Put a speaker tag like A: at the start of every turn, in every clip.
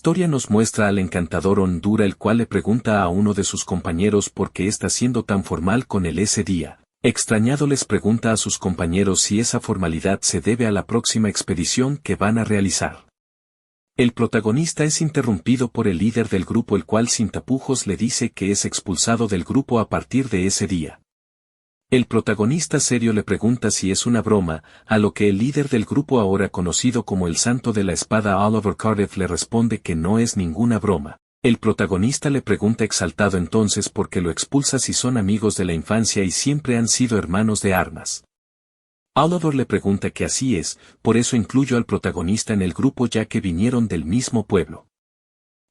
A: historia nos muestra al encantador Hondura, el cual le pregunta a uno de sus compañeros por qué está siendo tan formal con él ese día. Extrañado les pregunta a sus compañeros si esa formalidad se debe a la próxima expedición que van a realizar. El protagonista es interrumpido por el líder del grupo, el cual sin tapujos le dice que es expulsado del grupo a partir de ese día. El protagonista serio le pregunta si es una broma, a lo que el líder del grupo, ahora conocido como el Santo de la Espada Oliver Cardiff, le responde que no es ninguna broma. El protagonista le pregunta exaltado entonces por qué lo expulsa si son amigos de la infancia y siempre han sido hermanos de armas. Oliver le pregunta que así es, por eso incluyo al protagonista en el grupo ya que vinieron del mismo pueblo.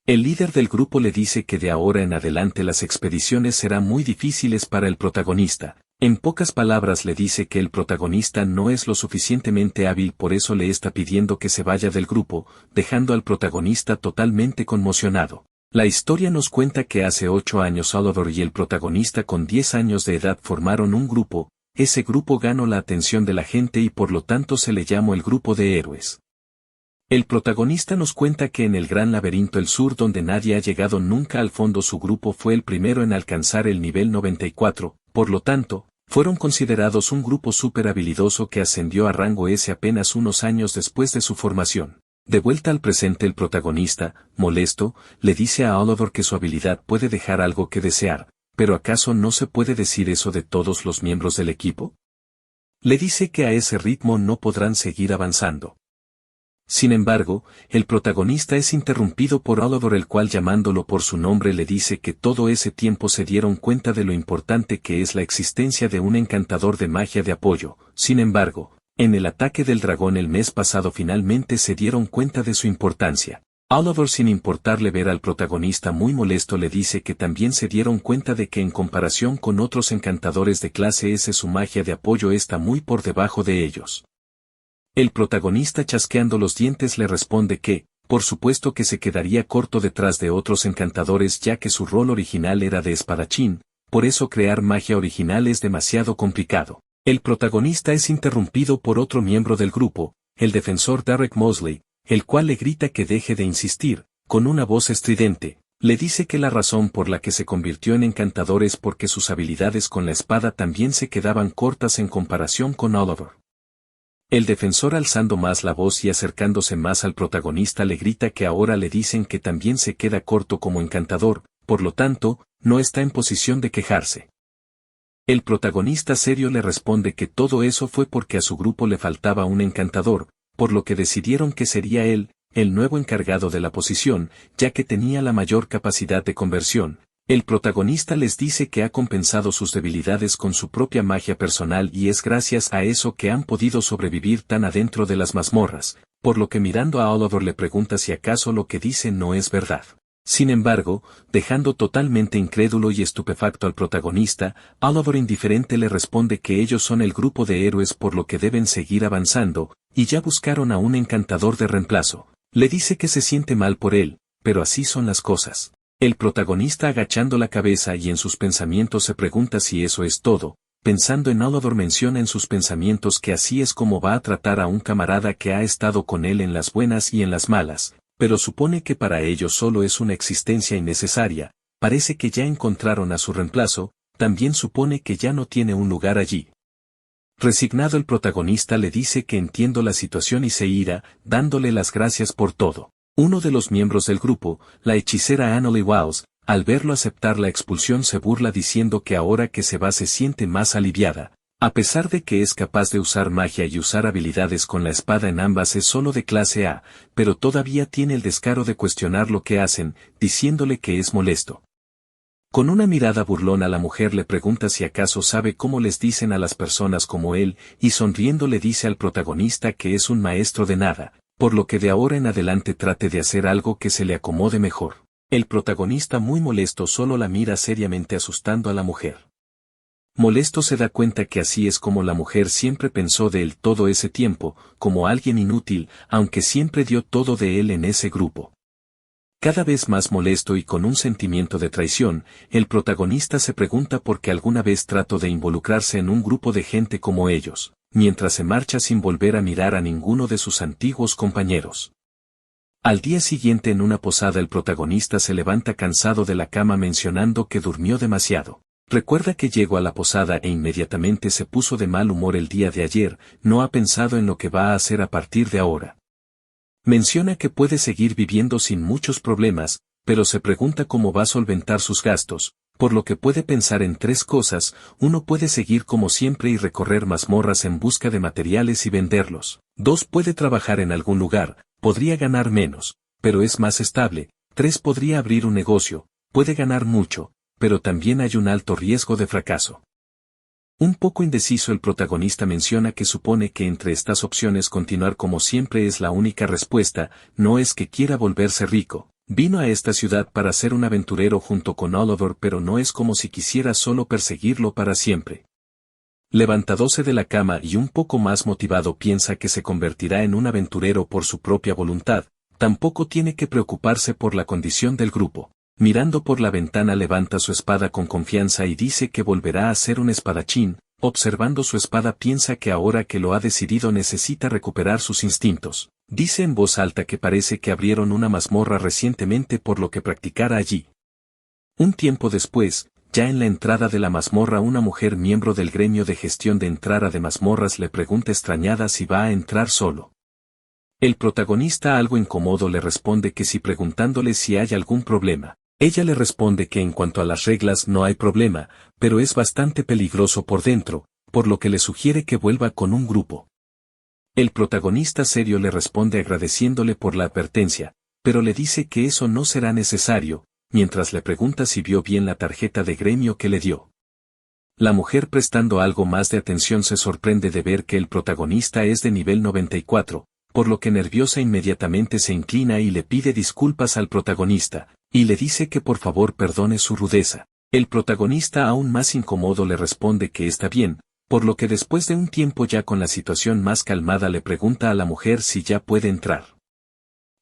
A: El líder del grupo le dice que de ahora en adelante las expediciones serán muy difíciles para el protagonista. En pocas palabras le dice que el protagonista no es lo suficientemente hábil, por eso le está pidiendo que se vaya del grupo, dejando al protagonista totalmente conmocionado. La historia nos cuenta que hace 8 años Oliver y el protagonista con 10 años de edad formaron un grupo. Ese grupo ganó la atención de la gente y por lo tanto se le llamó el grupo de héroes. El protagonista nos cuenta que en el gran laberinto del sur, donde nadie ha llegado nunca al fondo, su grupo fue el primero en alcanzar el nivel 94, por lo tanto, fueron considerados un grupo súper habilidoso que ascendió a rango S apenas unos años después de su formación. De vuelta al presente, el protagonista, molesto, le dice a Oliver que su habilidad puede dejar algo que desear, pero ¿acaso no se puede decir eso de todos los miembros del equipo? Le dice que a ese ritmo no podrán seguir avanzando. Sin embargo, el protagonista es interrumpido por Oliver, el cual, llamándolo por su nombre, le dice que todo ese tiempo se dieron cuenta de lo importante que es la existencia de un encantador de magia de apoyo. Sin embargo, en el ataque del dragón el mes pasado finalmente se dieron cuenta de su importancia. Oliver, sin importarle ver al protagonista muy molesto, le dice que también se dieron cuenta de que en comparación con otros encantadores de clase S su magia de apoyo está muy por debajo de ellos. El protagonista, chasqueando los dientes, le responde que, por supuesto que se quedaría corto detrás de otros encantadores, ya que su rol original era de espadachín, por eso crear magia original es demasiado complicado. El protagonista es interrumpido por otro miembro del grupo, el defensor Derek Mosley, el cual le grita que deje de insistir. Con una voz estridente, le dice que la razón por la que se convirtió en encantador es porque sus habilidades con la espada también se quedaban cortas en comparación con Oliver. El defensor, alzando más la voz y acercándose más al protagonista, le grita que ahora le dicen que también se queda corto como encantador, por lo tanto, no está en posición de quejarse. El protagonista serio le responde que todo eso fue porque a su grupo le faltaba un encantador, por lo que decidieron que sería él, el nuevo encargado de la posición, ya que tenía la mayor capacidad de conversión. El protagonista les dice que ha compensado sus debilidades con su propia magia personal y es gracias a eso que han podido sobrevivir tan adentro de las mazmorras, por lo que mirando a Oliver le pregunta si acaso lo que dice no es verdad. Sin embargo, dejando totalmente incrédulo y estupefacto al protagonista, Oliver indiferente le responde que ellos son el grupo de héroes por lo que deben seguir avanzando, y ya buscaron a un encantador de reemplazo. Le dice que se siente mal por él, pero así son las cosas. El protagonista, agachando la cabeza y en sus pensamientos, se pregunta si eso es todo. Pensando en Oliver, menciona en sus pensamientos que así es como va a tratar a un camarada que ha estado con él en las buenas y en las malas, pero supone que para ellos solo es una existencia innecesaria. Parece que ya encontraron a su reemplazo, también supone que ya no tiene un lugar allí. Resignado, el protagonista le dice que entiendo la situación y se irá, dándole las gracias por todo. Uno de los miembros del grupo, la hechicera Annalie Wiles, al verlo aceptar la expulsión se burla diciendo que ahora que se va se siente más aliviada. A pesar de que es capaz de usar magia y usar habilidades con la espada en ambas, es solo de clase A, pero todavía tiene el descaro de cuestionar lo que hacen, diciéndole que es molesto. Con una mirada burlona la mujer le pregunta si acaso sabe cómo les dicen a las personas como él, y sonriendo le dice al protagonista que es un maestro de nada, por lo que de ahora en adelante trate de hacer algo que se le acomode mejor. El protagonista, muy molesto, solo la mira seriamente, asustando a la mujer. Molesto se da cuenta que así es como la mujer siempre pensó de él todo ese tiempo, como alguien inútil, aunque siempre dio todo de él en ese grupo. Cada vez más molesto y con un sentimiento de traición, el protagonista se pregunta por qué alguna vez trató de involucrarse en un grupo de gente como ellos, mientras se marcha sin volver a mirar a ninguno de sus antiguos compañeros. Al día siguiente en una posada el protagonista se levanta cansado de la cama mencionando que durmió demasiado. Recuerda que llegó a la posada e inmediatamente se puso de mal humor el día de ayer, no ha pensado en lo que va a hacer a partir de ahora. Menciona que puede seguir viviendo sin muchos problemas, pero se pregunta cómo va a solventar sus gastos, por lo que puede pensar en tres cosas: uno, puede seguir como siempre y recorrer mazmorras en busca de materiales y venderlos. 2, puede trabajar en algún lugar, podría ganar menos, pero es más estable. 3, podría abrir un negocio, puede ganar mucho, pero también hay un alto riesgo de fracaso. Un poco indeciso el protagonista menciona que supone que entre estas opciones continuar como siempre es la única respuesta, no es que quiera volverse rico. Vino a esta ciudad para ser un aventurero junto con Oliver, pero no es como si quisiera solo perseguirlo para siempre. Levantándose de la cama y un poco más motivado piensa que se convertirá en un aventurero por su propia voluntad, tampoco tiene que preocuparse por la condición del grupo. Mirando por la ventana levanta su espada con confianza y dice que volverá a ser un espadachín. Observando su espada piensa que ahora que lo ha decidido necesita recuperar sus instintos. Dice en voz alta que parece que abrieron una mazmorra recientemente por lo que practicara allí. Un tiempo después, ya en la entrada de la mazmorra una mujer miembro del gremio de gestión de entrada de mazmorras le pregunta extrañada si va a entrar solo. El protagonista algo incómodo le responde que sí, preguntándole si hay algún problema. Ella le responde que en cuanto a las reglas no hay problema, pero es bastante peligroso por dentro, por lo que le sugiere que vuelva con un grupo. El protagonista serio le responde agradeciéndole por la advertencia, pero le dice que eso no será necesario, mientras le pregunta si vio bien la tarjeta de gremio que le dio. La mujer, prestando algo más de atención, se sorprende de ver que el protagonista es de nivel 94, por lo que nerviosa inmediatamente se inclina y le pide disculpas al protagonista, y le dice que por favor perdone su rudeza. El protagonista, aún más incómodo, le responde que está bien, por lo que después de un tiempo ya con la situación más calmada le pregunta a la mujer si ya puede entrar.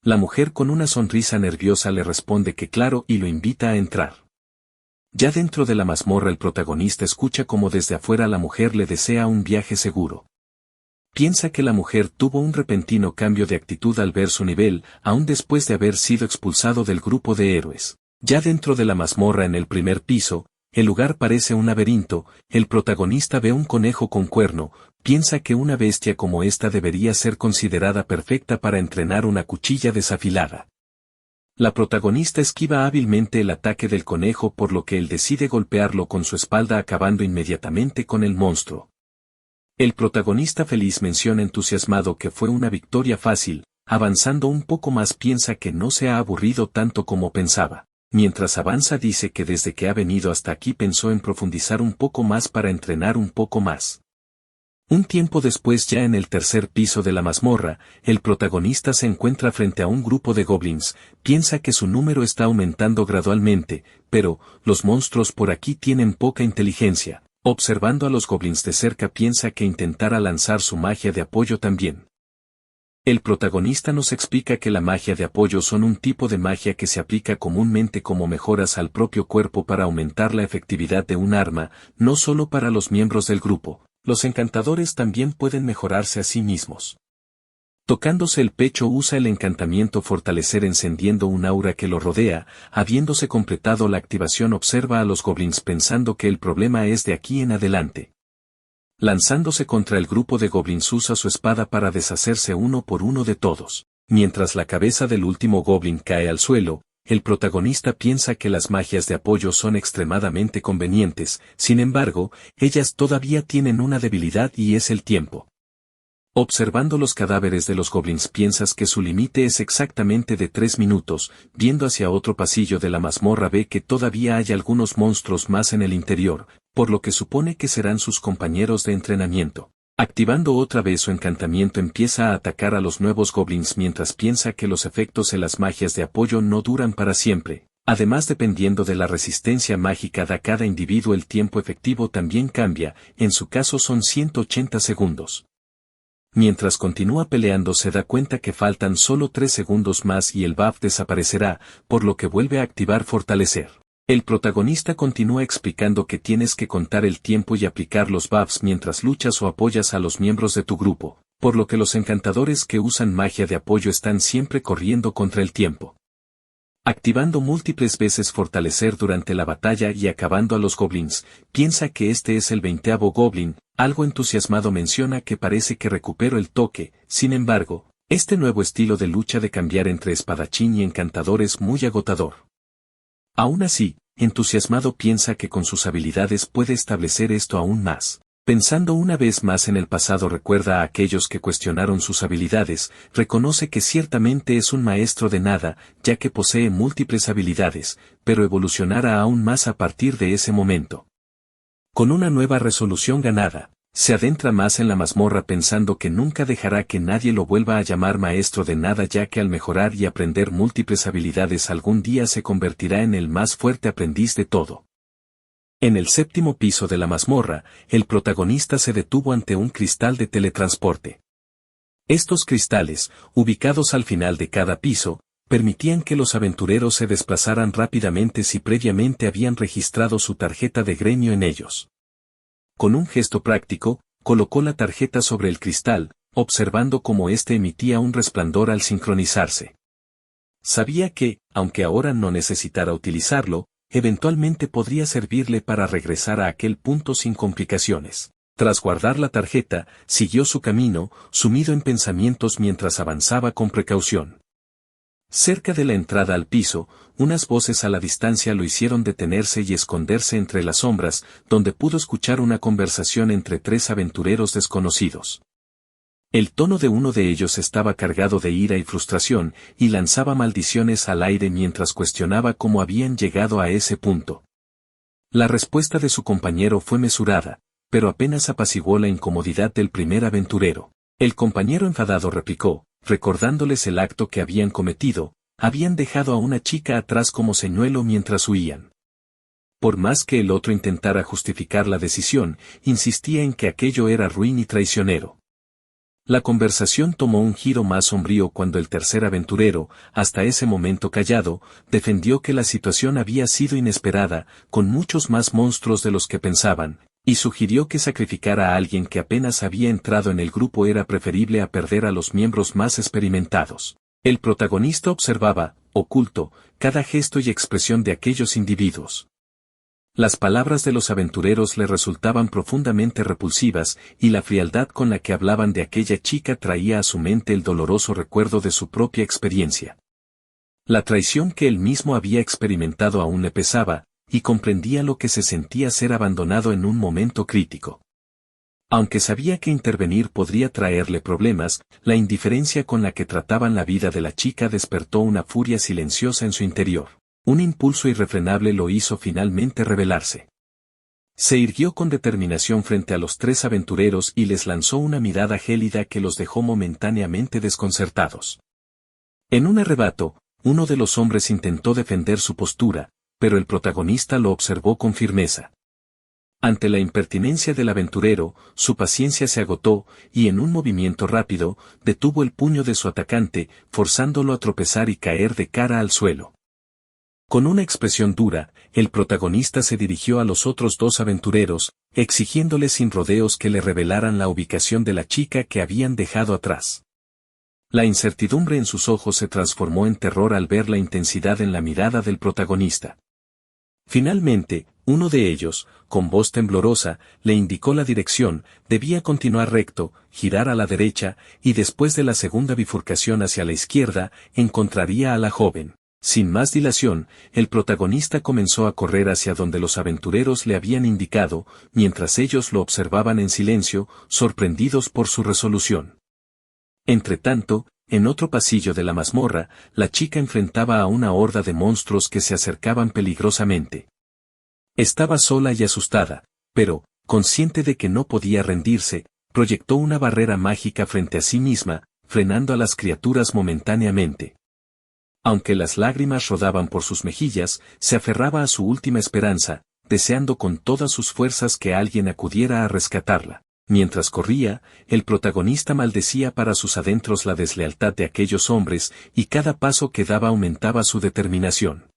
A: La mujer con una sonrisa nerviosa le responde que claro y lo invita a entrar. Ya dentro de la mazmorra el protagonista escucha como desde afuera la mujer le desea un viaje seguro. Piensa que la mujer tuvo un repentino cambio de actitud al ver su nivel, aún después de haber sido expulsado del grupo de héroes. Ya dentro de la mazmorra en el primer piso, el lugar parece un laberinto, el protagonista ve un conejo con cuerno, piensa que una bestia como esta debería ser considerada perfecta para entrenar una cuchilla desafilada. La protagonista esquiva hábilmente el ataque del conejo, por lo que él decide golpearlo con su espalda, acabando inmediatamente con el monstruo. El protagonista feliz menciona entusiasmado que fue una victoria fácil, avanzando un poco más piensa que no se ha aburrido tanto como pensaba. Mientras avanza dice que desde que ha venido hasta aquí pensó en profundizar un poco más para entrenar un poco más. Un tiempo después, ya en el tercer piso de la mazmorra, el protagonista se encuentra frente a un grupo de goblins, piensa que su número está aumentando gradualmente, pero los monstruos por aquí tienen poca inteligencia. Observando a los goblins de cerca piensa que intentará lanzar su magia de apoyo también. El protagonista nos explica que la magia de apoyo son un tipo de magia que se aplica comúnmente como mejoras al propio cuerpo para aumentar la efectividad de un arma, no solo para los miembros del grupo. Los encantadores también pueden mejorarse a sí mismos. Tocándose el pecho usa el encantamiento fortalecer encendiendo un aura que lo rodea. Habiéndose completado la activación observa a los goblins pensando que el problema es de aquí en adelante. Lanzándose contra el grupo de goblins usa su espada para deshacerse uno por uno de todos. Mientras la cabeza del último goblin cae al suelo, el protagonista piensa que las magias de apoyo son extremadamente convenientes, sin embargo, ellas todavía tienen una debilidad y es el tiempo. Observando los cadáveres de los goblins piensas que su límite es exactamente de 3 minutos, viendo hacia otro pasillo de la mazmorra ve que todavía hay algunos monstruos más en el interior, por lo que supone que serán sus compañeros de entrenamiento. Activando otra vez su encantamiento empieza a atacar a los nuevos goblins mientras piensa que los efectos de las magias de apoyo no duran para siempre. Además, dependiendo de la resistencia mágica de cada individuo el tiempo efectivo también cambia, en su caso son 180 segundos. Mientras continúa peleando se da cuenta que faltan solo 3 segundos más y el buff desaparecerá, por lo que vuelve a activar fortalecer. El protagonista continúa explicando que tienes que contar el tiempo y aplicar los buffs mientras luchas o apoyas a los miembros de tu grupo. por lo que los encantadores que usan magia de apoyo están siempre corriendo contra el tiempo. Activando múltiples veces fortalecer durante la batalla y acabando a los goblins, piensa que este es el 20º goblin, algo entusiasmado menciona que parece que recupero el toque, sin embargo, este nuevo estilo de lucha de cambiar entre espadachín y encantador es muy agotador. Aún así, entusiasmado piensa que con sus habilidades puede establecer esto aún más. Pensando una vez más en el pasado recuerda a aquellos que cuestionaron sus habilidades, reconoce que ciertamente es un maestro de nada, ya que posee múltiples habilidades, pero evolucionará aún más a partir de ese momento. Con una nueva resolución ganada, se adentra más en la mazmorra pensando que nunca dejará que nadie lo vuelva a llamar maestro de nada ya que al mejorar y aprender múltiples habilidades algún día se convertirá en el más fuerte aprendiz de todo. En el 7º piso de la mazmorra, el protagonista se detuvo ante un cristal de teletransporte. Estos cristales, ubicados al final de cada piso, permitían que los aventureros se desplazaran rápidamente si previamente habían registrado su tarjeta de gremio en ellos. Con un gesto práctico, colocó la tarjeta sobre el cristal, observando cómo éste emitía un resplandor al sincronizarse. Sabía que, aunque ahora no necesitara utilizarlo, eventualmente podría servirle para regresar a aquel punto sin complicaciones. Tras guardar la tarjeta, siguió su camino, sumido en pensamientos mientras avanzaba con precaución. Cerca de la entrada al piso, unas voces a la distancia lo hicieron detenerse y esconderse entre las sombras, donde pudo escuchar una conversación entre 3 aventureros desconocidos. El tono de uno de ellos estaba cargado de ira y frustración, y lanzaba maldiciones al aire mientras cuestionaba cómo habían llegado a ese punto. La respuesta de su compañero fue mesurada, pero apenas apaciguó la incomodidad del primer aventurero. El compañero enfadado replicó, recordándoles el acto que habían cometido, habían dejado a una chica atrás como señuelo mientras huían. Por más que el otro intentara justificar la decisión, insistía en que aquello era ruin y traicionero. La conversación tomó un giro más sombrío cuando el tercer aventurero, hasta ese momento callado, defendió que la situación había sido inesperada, con muchos más monstruos de los que pensaban, y sugirió que sacrificar a alguien que apenas había entrado en el grupo era preferible a perder a los miembros más experimentados. El protagonista observaba, oculto, cada gesto y expresión de aquellos individuos. Las palabras de los aventureros le resultaban profundamente repulsivas, y la frialdad con la que hablaban de aquella chica traía a su mente el doloroso recuerdo de su propia experiencia. La traición que él mismo había experimentado aún le pesaba, y comprendía lo que se sentía ser abandonado en un momento crítico. Aunque sabía que intervenir podría traerle problemas, la indiferencia con la que trataban la vida de la chica despertó una furia silenciosa en su interior. Un impulso irrefrenable lo hizo finalmente rebelarse. Se irguió con determinación frente a los 3 aventureros y les lanzó una mirada gélida que los dejó momentáneamente desconcertados. En un arrebato, uno de los hombres intentó defender su postura, pero el protagonista lo observó con firmeza. Ante la impertinencia del aventurero, su paciencia se agotó, y en un movimiento rápido, detuvo el puño de su atacante, forzándolo a tropezar y caer de cara al suelo. Con una expresión dura, el protagonista se dirigió a los otros 2 aventureros, exigiéndoles sin rodeos que le revelaran la ubicación de la chica que habían dejado atrás. La incertidumbre en sus ojos se transformó en terror al ver la intensidad en la mirada del protagonista. Finalmente, uno de ellos, con voz temblorosa, le indicó la dirección, debía continuar recto, girar a la derecha, y después de la segunda bifurcación hacia la izquierda, encontraría a la joven. Sin más dilación, el protagonista comenzó a correr hacia donde los aventureros le habían indicado, mientras ellos lo observaban en silencio, sorprendidos por su resolución. Entretanto, en otro pasillo de la mazmorra, la chica enfrentaba a una horda de monstruos que se acercaban peligrosamente. Estaba sola y asustada, pero, consciente de que no podía rendirse, proyectó una barrera mágica frente a sí misma, frenando a las criaturas momentáneamente. Aunque las lágrimas rodaban por sus mejillas, se aferraba a su última esperanza, deseando con todas sus fuerzas que alguien acudiera a rescatarla. Mientras corría, el protagonista maldecía para sus adentros la deslealtad de aquellos hombres, y cada paso que daba aumentaba su determinación.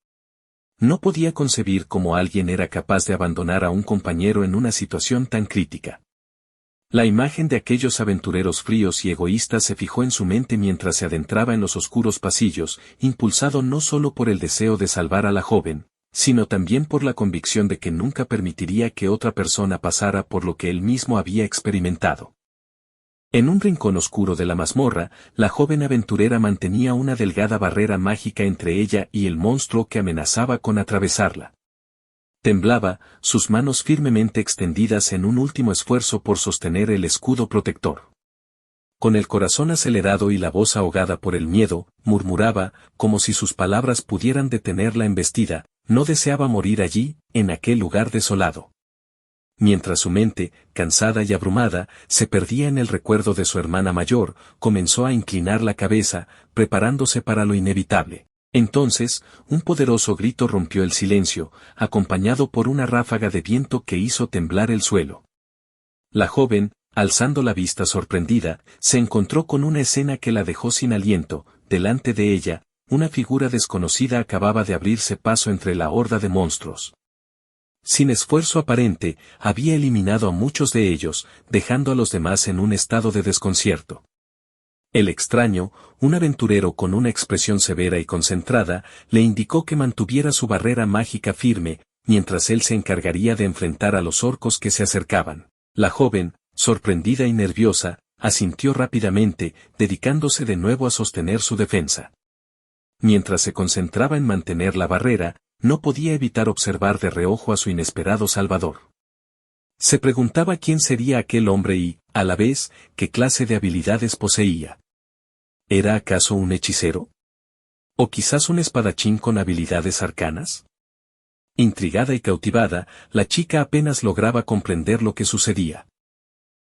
A: No podía concebir cómo alguien era capaz de abandonar a un compañero en una situación tan crítica. La imagen de aquellos aventureros fríos y egoístas se fijó en su mente mientras se adentraba en los oscuros pasillos, impulsado no solo por el deseo de salvar a la joven, sino también por la convicción de que nunca permitiría que otra persona pasara por lo que él mismo había experimentado. En un rincón oscuro de la mazmorra, la joven aventurera mantenía una delgada barrera mágica entre ella y el monstruo que amenazaba con atravesarla. Temblaba, sus manos firmemente extendidas en un último esfuerzo por sostener el escudo protector. Con el corazón acelerado y la voz ahogada por el miedo, murmuraba, como si sus palabras pudieran detener la embestida, no deseaba morir allí, en aquel lugar desolado. Mientras su mente, cansada y abrumada, se perdía en el recuerdo de su hermana mayor, comenzó a inclinar la cabeza, preparándose para lo inevitable. Entonces, un poderoso grito rompió el silencio, acompañado por una ráfaga de viento que hizo temblar el suelo. La joven, alzando la vista sorprendida, se encontró con una escena que la dejó sin aliento. Delante de ella, una figura desconocida acababa de abrirse paso entre la horda de monstruos. Sin esfuerzo aparente, había eliminado a muchos de ellos, dejando a los demás en un estado de desconcierto. El extraño, un aventurero con una expresión severa y concentrada, le indicó que mantuviera su barrera mágica firme, mientras él se encargaría de enfrentar a los orcos que se acercaban. La joven, sorprendida y nerviosa, asintió rápidamente, dedicándose de nuevo a sostener su defensa. Mientras se concentraba en mantener la barrera, no podía evitar observar de reojo a su inesperado salvador. Se preguntaba quién sería aquel hombre y, a la vez, qué clase de habilidades poseía. ¿Era acaso un hechicero? ¿O quizás un espadachín con habilidades arcanas? Intrigada y cautivada, la chica apenas lograba comprender lo que sucedía.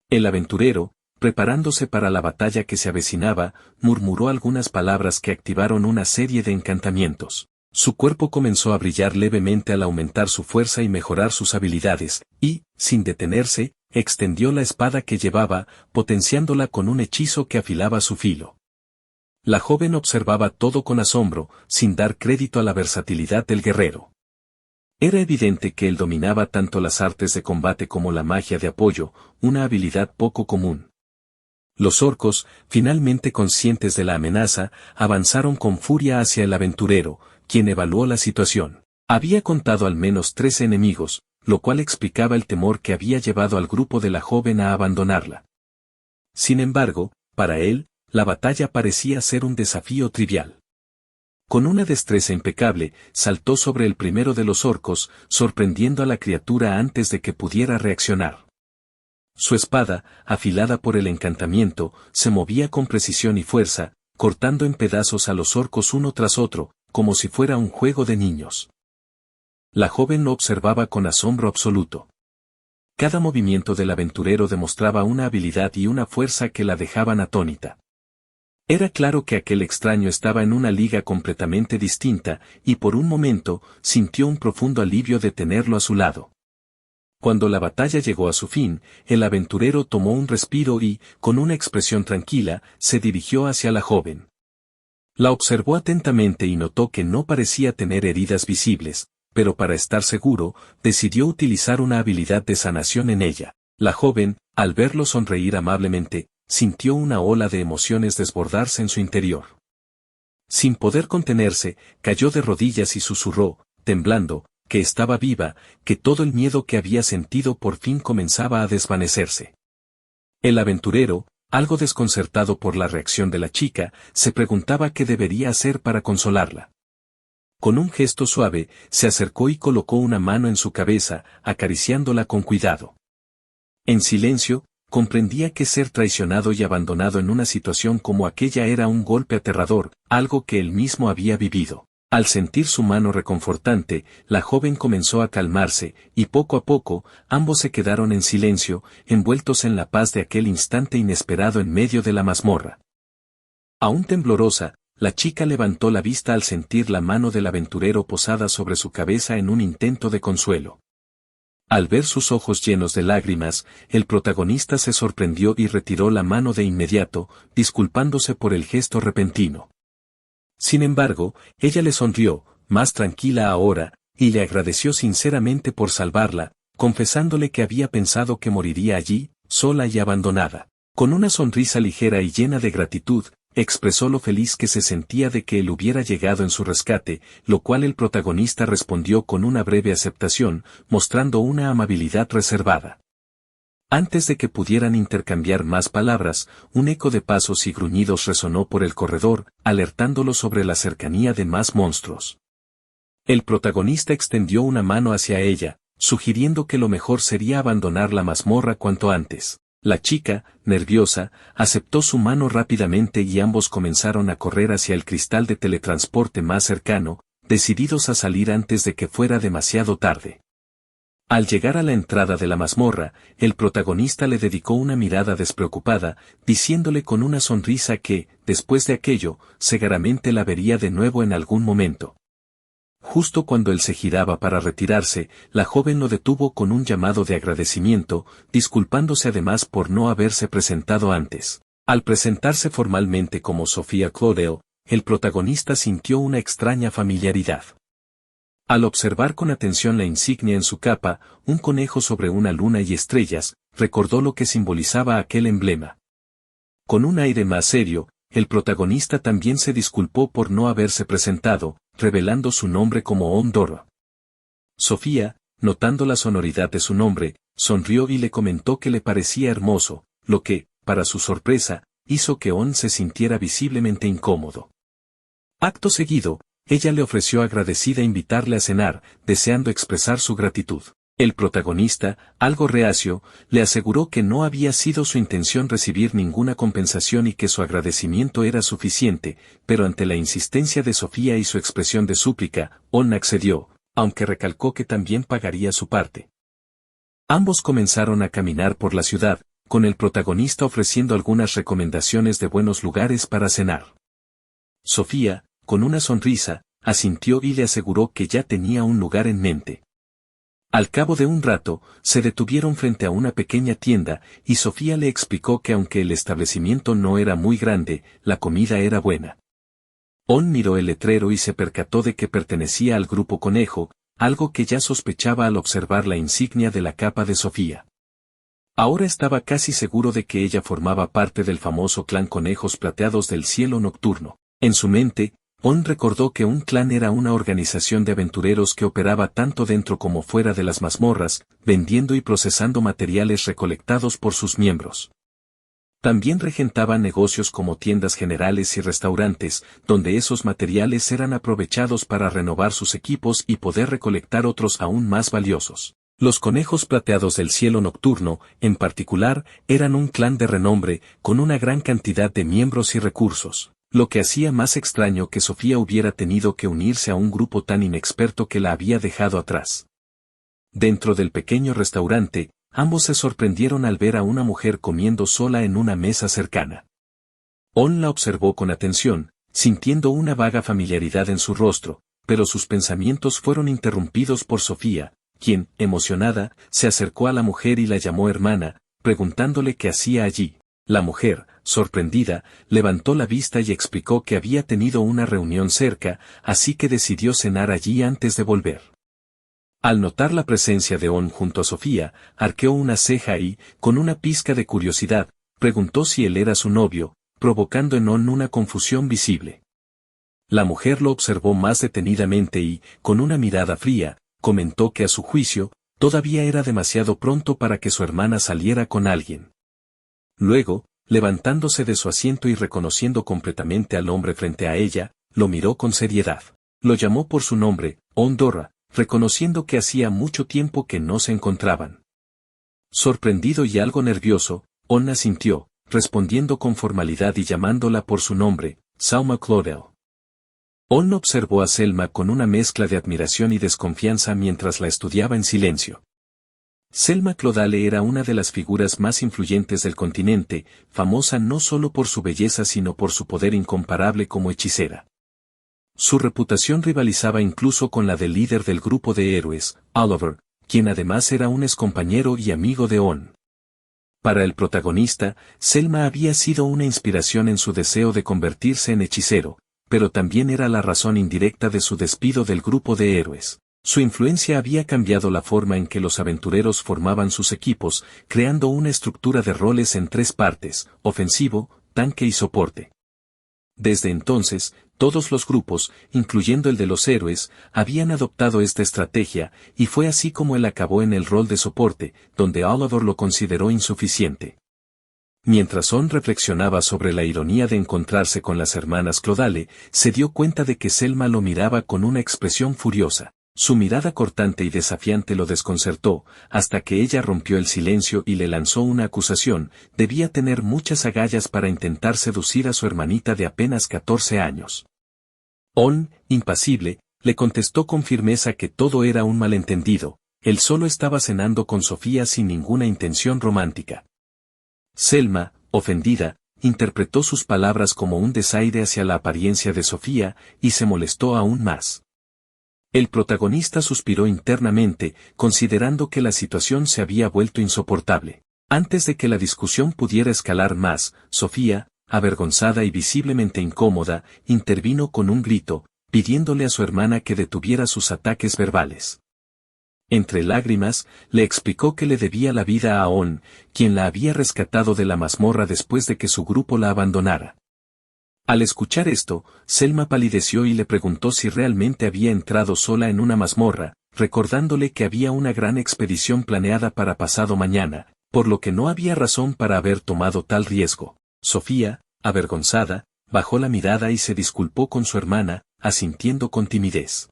A: El aventurero, preparándose para la batalla que se avecinaba, murmuró algunas palabras que activaron una serie de encantamientos. Su cuerpo comenzó a brillar levemente al aumentar su fuerza y mejorar sus habilidades, y, sin detenerse, extendió la espada que llevaba, potenciándola con un hechizo que afilaba su filo. La joven observaba todo con asombro, sin dar crédito a la versatilidad del guerrero. Era evidente que él dominaba tanto las artes de combate como la magia de apoyo, una habilidad poco común. Los orcos, finalmente conscientes de la amenaza, avanzaron con furia hacia el aventurero, quien evaluó la situación. Había contado al menos 3 enemigos, lo cual explicaba el temor que había llevado al grupo de la joven a abandonarla. Sin embargo, para él, la batalla parecía ser un desafío trivial. Con una destreza impecable, saltó sobre el primero de los orcos, sorprendiendo a la criatura antes de que pudiera reaccionar. Su espada, afilada por el encantamiento, se movía con precisión y fuerza, cortando en pedazos a los orcos uno tras otro, como si fuera un juego de niños. La joven lo observaba con asombro absoluto. Cada movimiento del aventurero demostraba una habilidad y una fuerza que la dejaban atónita. Era claro que aquel extraño estaba en una liga completamente distinta, y por un momento, sintió un profundo alivio de tenerlo a su lado. Cuando la batalla llegó a su fin, el aventurero tomó un respiro y, con una expresión tranquila, se dirigió hacia la joven. La observó atentamente y notó que no parecía tener heridas visibles, pero para estar seguro, decidió utilizar una habilidad de sanación en ella. La joven, al verlo sonreír amablemente, sintió una ola de emociones desbordarse en su interior. Sin poder contenerse, cayó de rodillas y susurró, temblando, que estaba viva, que todo el miedo que había sentido por fin comenzaba a desvanecerse. El aventurero, algo desconcertado por la reacción de la chica, se preguntaba qué debería hacer para consolarla. Con un gesto suave, se acercó y colocó una mano en su cabeza, acariciándola con cuidado. En silencio, comprendía que ser traicionado y abandonado en una situación como aquella era un golpe aterrador, algo que él mismo había vivido. Al sentir su mano reconfortante, la joven comenzó a calmarse, y poco a poco, ambos se quedaron en silencio, envueltos en la paz de aquel instante inesperado en medio de la mazmorra. Aún temblorosa, la chica levantó la vista al sentir la mano del aventurero posada sobre su cabeza en un intento de consuelo. Al ver sus ojos llenos de lágrimas, el protagonista se sorprendió y retiró la mano de inmediato, disculpándose por el gesto repentino. Sin embargo, ella le sonrió, más tranquila ahora, y le agradeció sinceramente por salvarla, confesándole que había pensado que moriría allí, sola y abandonada. Con una sonrisa ligera y llena de gratitud, expresó lo feliz que se sentía de que él hubiera llegado en su rescate, lo cual el protagonista respondió con una breve aceptación, mostrando una amabilidad reservada. Antes de que pudieran intercambiar más palabras, un eco de pasos y gruñidos resonó por el corredor, alertándolo sobre la cercanía de más monstruos. El protagonista extendió una mano hacia ella, sugiriendo que lo mejor sería abandonar la mazmorra cuanto antes. La chica, nerviosa, aceptó su mano rápidamente y ambos comenzaron a correr hacia el cristal de teletransporte más cercano, decididos a salir antes de que fuera demasiado tarde. Al llegar a la entrada de la mazmorra, el protagonista le dedicó una mirada despreocupada, diciéndole con una sonrisa que, después de aquello, seguramente la vería de nuevo en algún momento. Justo cuando él se giraba para retirarse, la joven lo detuvo con un llamado de agradecimiento, disculpándose además por no haberse presentado antes. Al presentarse formalmente como Sophia Claudel, el protagonista sintió una extraña familiaridad. Al observar con atención la insignia en su capa, un conejo sobre una luna y estrellas, recordó lo que simbolizaba aquel emblema. Con un aire más serio, el protagonista también se disculpó por no haberse presentado, revelando su nombre como Ondora. Sofía, notando la sonoridad de su nombre, sonrió y le comentó que le parecía hermoso, lo que, para su sorpresa, hizo que On se sintiera visiblemente incómodo. Acto seguido, ella le ofreció agradecida invitarle a cenar, deseando expresar su gratitud. El protagonista, algo reacio, le aseguró que no había sido su intención recibir ninguna compensación y que su agradecimiento era suficiente, pero ante la insistencia de Sofía y su expresión de súplica, On accedió, aunque recalcó que también pagaría su parte. Ambos comenzaron a caminar por la ciudad, con el protagonista ofreciendo algunas recomendaciones de buenos lugares para cenar. Sofía, con una sonrisa, asintió y le aseguró que ya tenía un lugar en mente. Al cabo de un rato, se detuvieron frente a una pequeña tienda, y Sofía le explicó que aunque el establecimiento no era muy grande, la comida era buena. On miró el letrero y se percató de que pertenecía al grupo Conejo, algo que ya sospechaba al observar la insignia de la capa de Sofía. Ahora estaba casi seguro de que ella formaba parte del famoso clan Conejos Plateados del Cielo Nocturno. En su mente, On recordó que un clan era una organización de aventureros que operaba tanto dentro como fuera de las mazmorras, vendiendo y procesando materiales recolectados por sus miembros. También regentaban negocios como tiendas generales y restaurantes, donde esos materiales eran aprovechados para renovar sus equipos y poder recolectar otros aún más valiosos. Los Conejos Plateados del Cielo Nocturno, en particular, eran un clan de renombre, con una gran cantidad de miembros y recursos. Lo que hacía más extraño que Sofía hubiera tenido que unirse a un grupo tan inexperto que la había dejado atrás. Dentro del pequeño restaurante, ambos se sorprendieron al ver a una mujer comiendo sola en una mesa cercana. On la observó con atención, sintiendo una vaga familiaridad en su rostro, pero sus pensamientos fueron interrumpidos por Sofía, quien, emocionada, se acercó a la mujer y la llamó hermana, preguntándole qué hacía allí. La mujer, sorprendida, levantó la vista y explicó que había tenido una reunión cerca, así que decidió cenar allí antes de volver. Al notar la presencia de On junto a Sofía, arqueó una ceja y, con una pizca de curiosidad, preguntó si él era su novio, provocando en On una confusión visible. La mujer lo observó más detenidamente y, con una mirada fría, comentó que a su juicio, todavía era demasiado pronto para que su hermana saliera con alguien. Luego, levantándose de su asiento y reconociendo completamente al hombre frente a ella, lo miró con seriedad. Lo llamó por su nombre, Ondora, reconociendo que hacía mucho tiempo que no se encontraban. Sorprendido y algo nervioso, On asintió, respondiendo con formalidad y llamándola por su nombre, Selma Claudel. On observó a Selma con una mezcla de admiración y desconfianza mientras la estudiaba en silencio. Selma Claudel era una de las figuras más influyentes del continente, famosa no solo por su belleza sino por su poder incomparable como hechicera. Su reputación rivalizaba incluso con la del líder del grupo de héroes, Oliver, quien además era un excompañero y amigo de On. Para el protagonista, Selma había sido una inspiración en su deseo de convertirse en hechicero, pero también era la razón indirecta de su despido del grupo de héroes. Su influencia había cambiado la forma en que los aventureros formaban sus equipos, creando una estructura de roles en 3 partes: ofensivo, tanque y soporte. Desde entonces, todos los grupos, incluyendo el de los héroes, habían adoptado esta estrategia, y fue así como él acabó en el rol de soporte, donde Oliver lo consideró insuficiente. Mientras On reflexionaba sobre la ironía de encontrarse con las hermanas Clodale, se dio cuenta de que Selma lo miraba con una expresión furiosa. Su mirada cortante y desafiante lo desconcertó, hasta que ella rompió el silencio y le lanzó una acusación: debía tener muchas agallas para intentar seducir a su hermanita de apenas 14 años. On, impasible, le contestó con firmeza que todo era un malentendido, él solo estaba cenando con Sofía sin ninguna intención romántica. Selma, ofendida, interpretó sus palabras como un desaire hacia la apariencia de Sofía, y se molestó aún más. El protagonista suspiró internamente, considerando que la situación se había vuelto insoportable. Antes de que la discusión pudiera escalar más, Sofía, avergonzada y visiblemente incómoda, intervino con un grito, pidiéndole a su hermana que detuviera sus ataques verbales. Entre lágrimas, le explicó que le debía la vida a On, quien la había rescatado de la mazmorra después de que su grupo la abandonara. Al escuchar esto, Selma palideció y le preguntó si realmente había entrado sola en una mazmorra, recordándole que había una gran expedición planeada para pasado mañana, por lo que no había razón para haber tomado tal riesgo. Sofía, avergonzada, bajó la mirada y se disculpó con su hermana, asintiendo con timidez.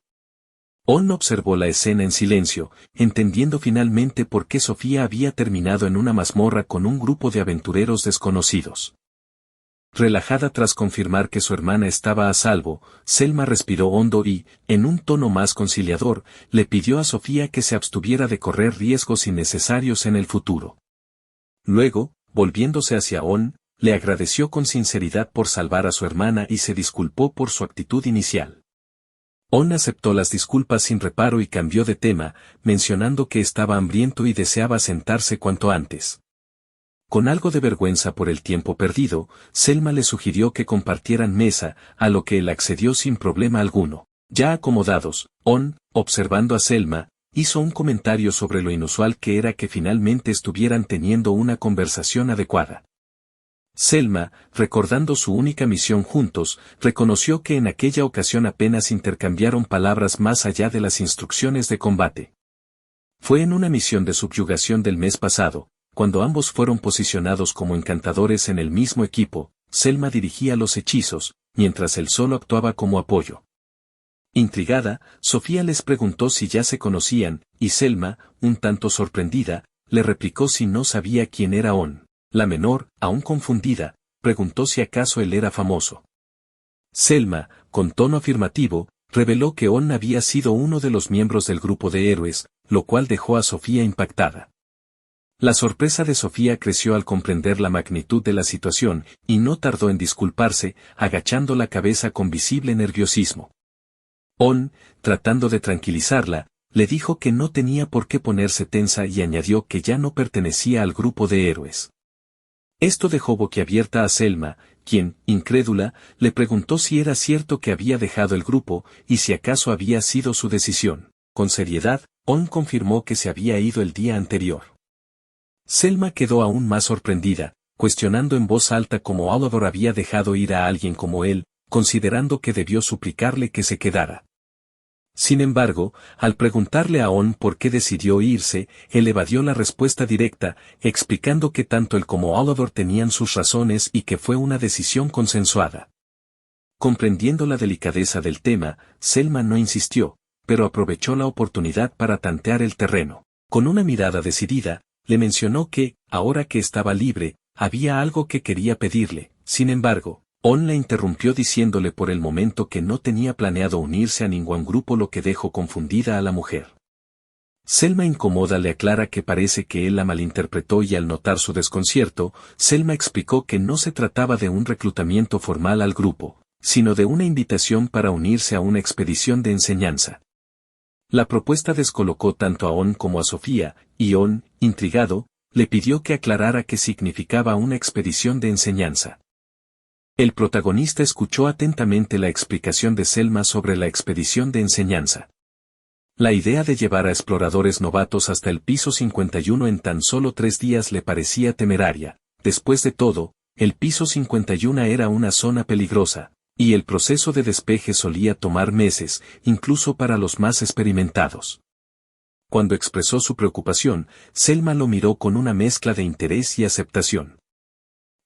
A: On observó la escena en silencio, entendiendo finalmente por qué Sofía había terminado en una mazmorra con un grupo de aventureros desconocidos. Relajada tras confirmar que su hermana estaba a salvo, Selma respiró hondo y, en un tono más conciliador, le pidió a Sofía que se abstuviera de correr riesgos innecesarios en el futuro. Luego, volviéndose hacia On, le agradeció con sinceridad por salvar a su hermana y se disculpó por su actitud inicial. On aceptó las disculpas sin reparo y cambió de tema, mencionando que estaba hambriento y deseaba sentarse cuanto antes. Con algo de vergüenza por el tiempo perdido, Selma le sugirió que compartieran mesa, a lo que él accedió sin problema alguno. Ya acomodados, On, observando a Selma, hizo un comentario sobre lo inusual que era que finalmente estuvieran teniendo una conversación adecuada. Selma, recordando su única misión juntos, reconoció que en aquella ocasión apenas intercambiaron palabras más allá de las instrucciones de combate. Fue en una misión de subyugación del mes pasado, cuando ambos fueron posicionados como encantadores en el mismo equipo. Selma dirigía los hechizos, mientras él solo actuaba como apoyo. Intrigada, Sofía les preguntó si ya se conocían, y Selma, un tanto sorprendida, le replicó si no sabía quién era On. La menor, aún confundida, preguntó si acaso él era famoso. Selma, con tono afirmativo, reveló que On había sido uno de los miembros del grupo de héroes, lo cual dejó a Sofía impactada. La sorpresa de Sofía creció al comprender la magnitud de la situación, y no tardó en disculparse, agachando la cabeza con visible nerviosismo. On, tratando de tranquilizarla, le dijo que no tenía por qué ponerse tensa y añadió que ya no pertenecía al grupo de héroes. Esto dejó boquiabierta a Selma, quien, incrédula, le preguntó si era cierto que había dejado el grupo, y si acaso había sido su decisión. Con seriedad, On confirmó que se había ido el día anterior. Selma quedó aún más sorprendida, cuestionando en voz alta cómo Oliver había dejado ir a alguien como él, considerando que debió suplicarle que se quedara. Sin embargo, al preguntarle a On por qué decidió irse, él evadió la respuesta directa, explicando que tanto él como Oliver tenían sus razones y que fue una decisión consensuada. Comprendiendo la delicadeza del tema, Selma no insistió, pero aprovechó la oportunidad para tantear el terreno. Con una mirada decidida, le mencionó que, ahora que estaba libre, había algo que quería pedirle. Sin embargo, On le interrumpió diciéndole por el momento que no tenía planeado unirse a ningún grupo, lo que dejó confundida a la mujer. Selma, incómoda, le aclara que parece que él la malinterpretó, y al notar su desconcierto, Selma explicó que no se trataba de un reclutamiento formal al grupo, sino de una invitación para unirse a una expedición de enseñanza. La propuesta descolocó tanto a On como a Sofía, y On, intrigado, le pidió que aclarara qué significaba una expedición de enseñanza. El protagonista escuchó atentamente la explicación de Selma sobre la expedición de enseñanza. La idea de llevar a exploradores novatos hasta el piso 51 en tan solo 3 días le parecía temeraria. Después de todo, el piso 51 era una zona peligrosa, y el proceso de despeje solía tomar meses, incluso para los más experimentados. Cuando expresó su preocupación, Selma lo miró con una mezcla de interés y aceptación.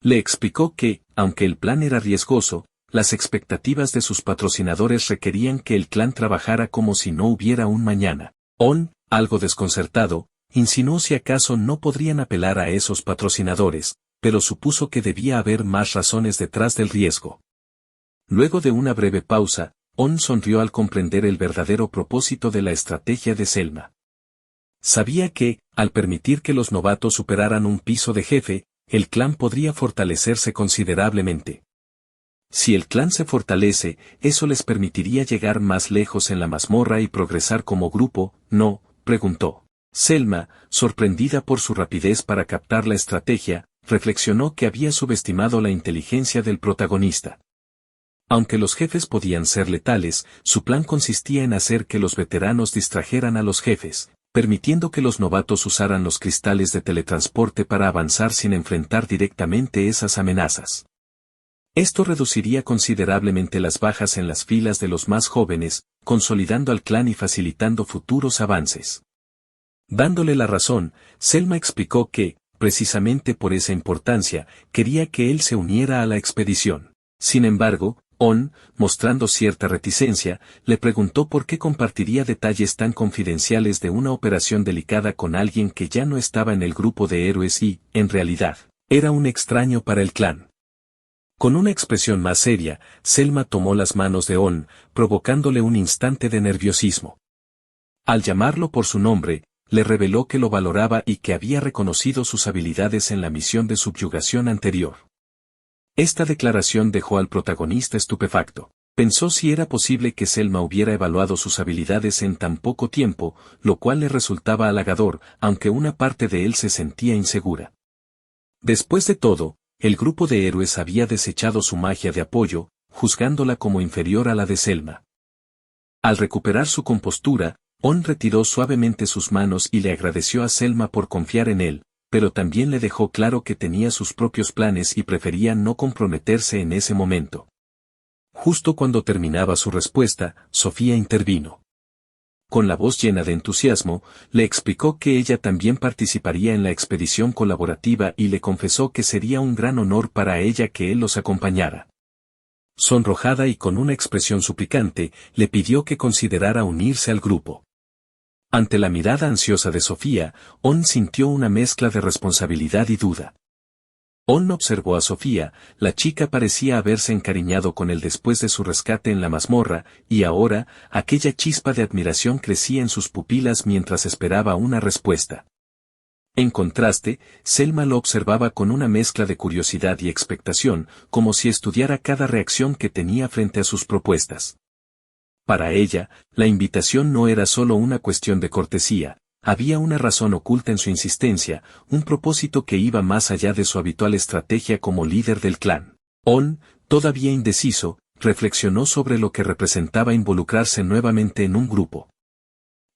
A: Le explicó que, aunque el plan era riesgoso, las expectativas de sus patrocinadores requerían que el clan trabajara como si no hubiera un mañana. On, algo desconcertado, insinuó si acaso no podrían apelar a esos patrocinadores, pero supuso que debía haber más razones detrás del riesgo. Luego de una breve pausa, On sonrió al comprender el verdadero propósito de la estrategia de Selma. Sabía que, al permitir que los novatos superaran un piso de jefe, el clan podría fortalecerse considerablemente. Si el clan se fortalece, eso les permitiría llegar más lejos en la mazmorra y progresar como grupo, ¿no?, preguntó. Selma, sorprendida por su rapidez para captar la estrategia, reflexionó que había subestimado la inteligencia del protagonista. Aunque los jefes podían ser letales, su plan consistía en hacer que los veteranos distrajeran a los jefes, permitiendo que los novatos usaran los cristales de teletransporte para avanzar sin enfrentar directamente esas amenazas. Esto reduciría considerablemente las bajas en las filas de los más jóvenes, consolidando al clan y facilitando futuros avances. Dándole la razón, Selma explicó que, precisamente por esa importancia, quería que él se uniera a la expedición. Sin embargo, On, mostrando cierta reticencia, le preguntó por qué compartiría detalles tan confidenciales de una operación delicada con alguien que ya no estaba en el grupo de héroes y, en realidad, era un extraño para el clan. Con una expresión más seria, Selma tomó las manos de On, provocándole un instante de nerviosismo. Al llamarlo por su nombre, le reveló que lo valoraba y que había reconocido sus habilidades en la misión de subyugación anterior. Esta declaración dejó al protagonista estupefacto. Pensó si era posible que Selma hubiera evaluado sus habilidades en tan poco tiempo, lo cual le resultaba halagador, aunque una parte de él se sentía insegura. Después de todo, el grupo de héroes había desechado su magia de apoyo, juzgándola como inferior a la de Selma. Al recuperar su compostura, On retiró suavemente sus manos y le agradeció a Selma por confiar en él, pero también le dejó claro que tenía sus propios planes y prefería no comprometerse en ese momento. Justo cuando terminaba su respuesta, Sofía intervino. Con la voz llena de entusiasmo, le explicó que ella también participaría en la expedición colaborativa y le confesó que sería un gran honor para ella que él los acompañara. Sonrojada y con una expresión suplicante, le pidió que considerara unirse al grupo. Ante la mirada ansiosa de Sofía, On sintió una mezcla de responsabilidad y duda. On observó a Sofía, la chica parecía haberse encariñado con él después de su rescate en la mazmorra, y ahora, aquella chispa de admiración crecía en sus pupilas mientras esperaba una respuesta. En contraste, Selma lo observaba con una mezcla de curiosidad y expectación, como si estudiara cada reacción que tenía frente a sus propuestas. Para ella, la invitación no era solo una cuestión de cortesía, había una razón oculta en su insistencia, un propósito que iba más allá de su habitual estrategia como líder del clan. On, todavía indeciso, reflexionó sobre lo que representaba involucrarse nuevamente en un grupo.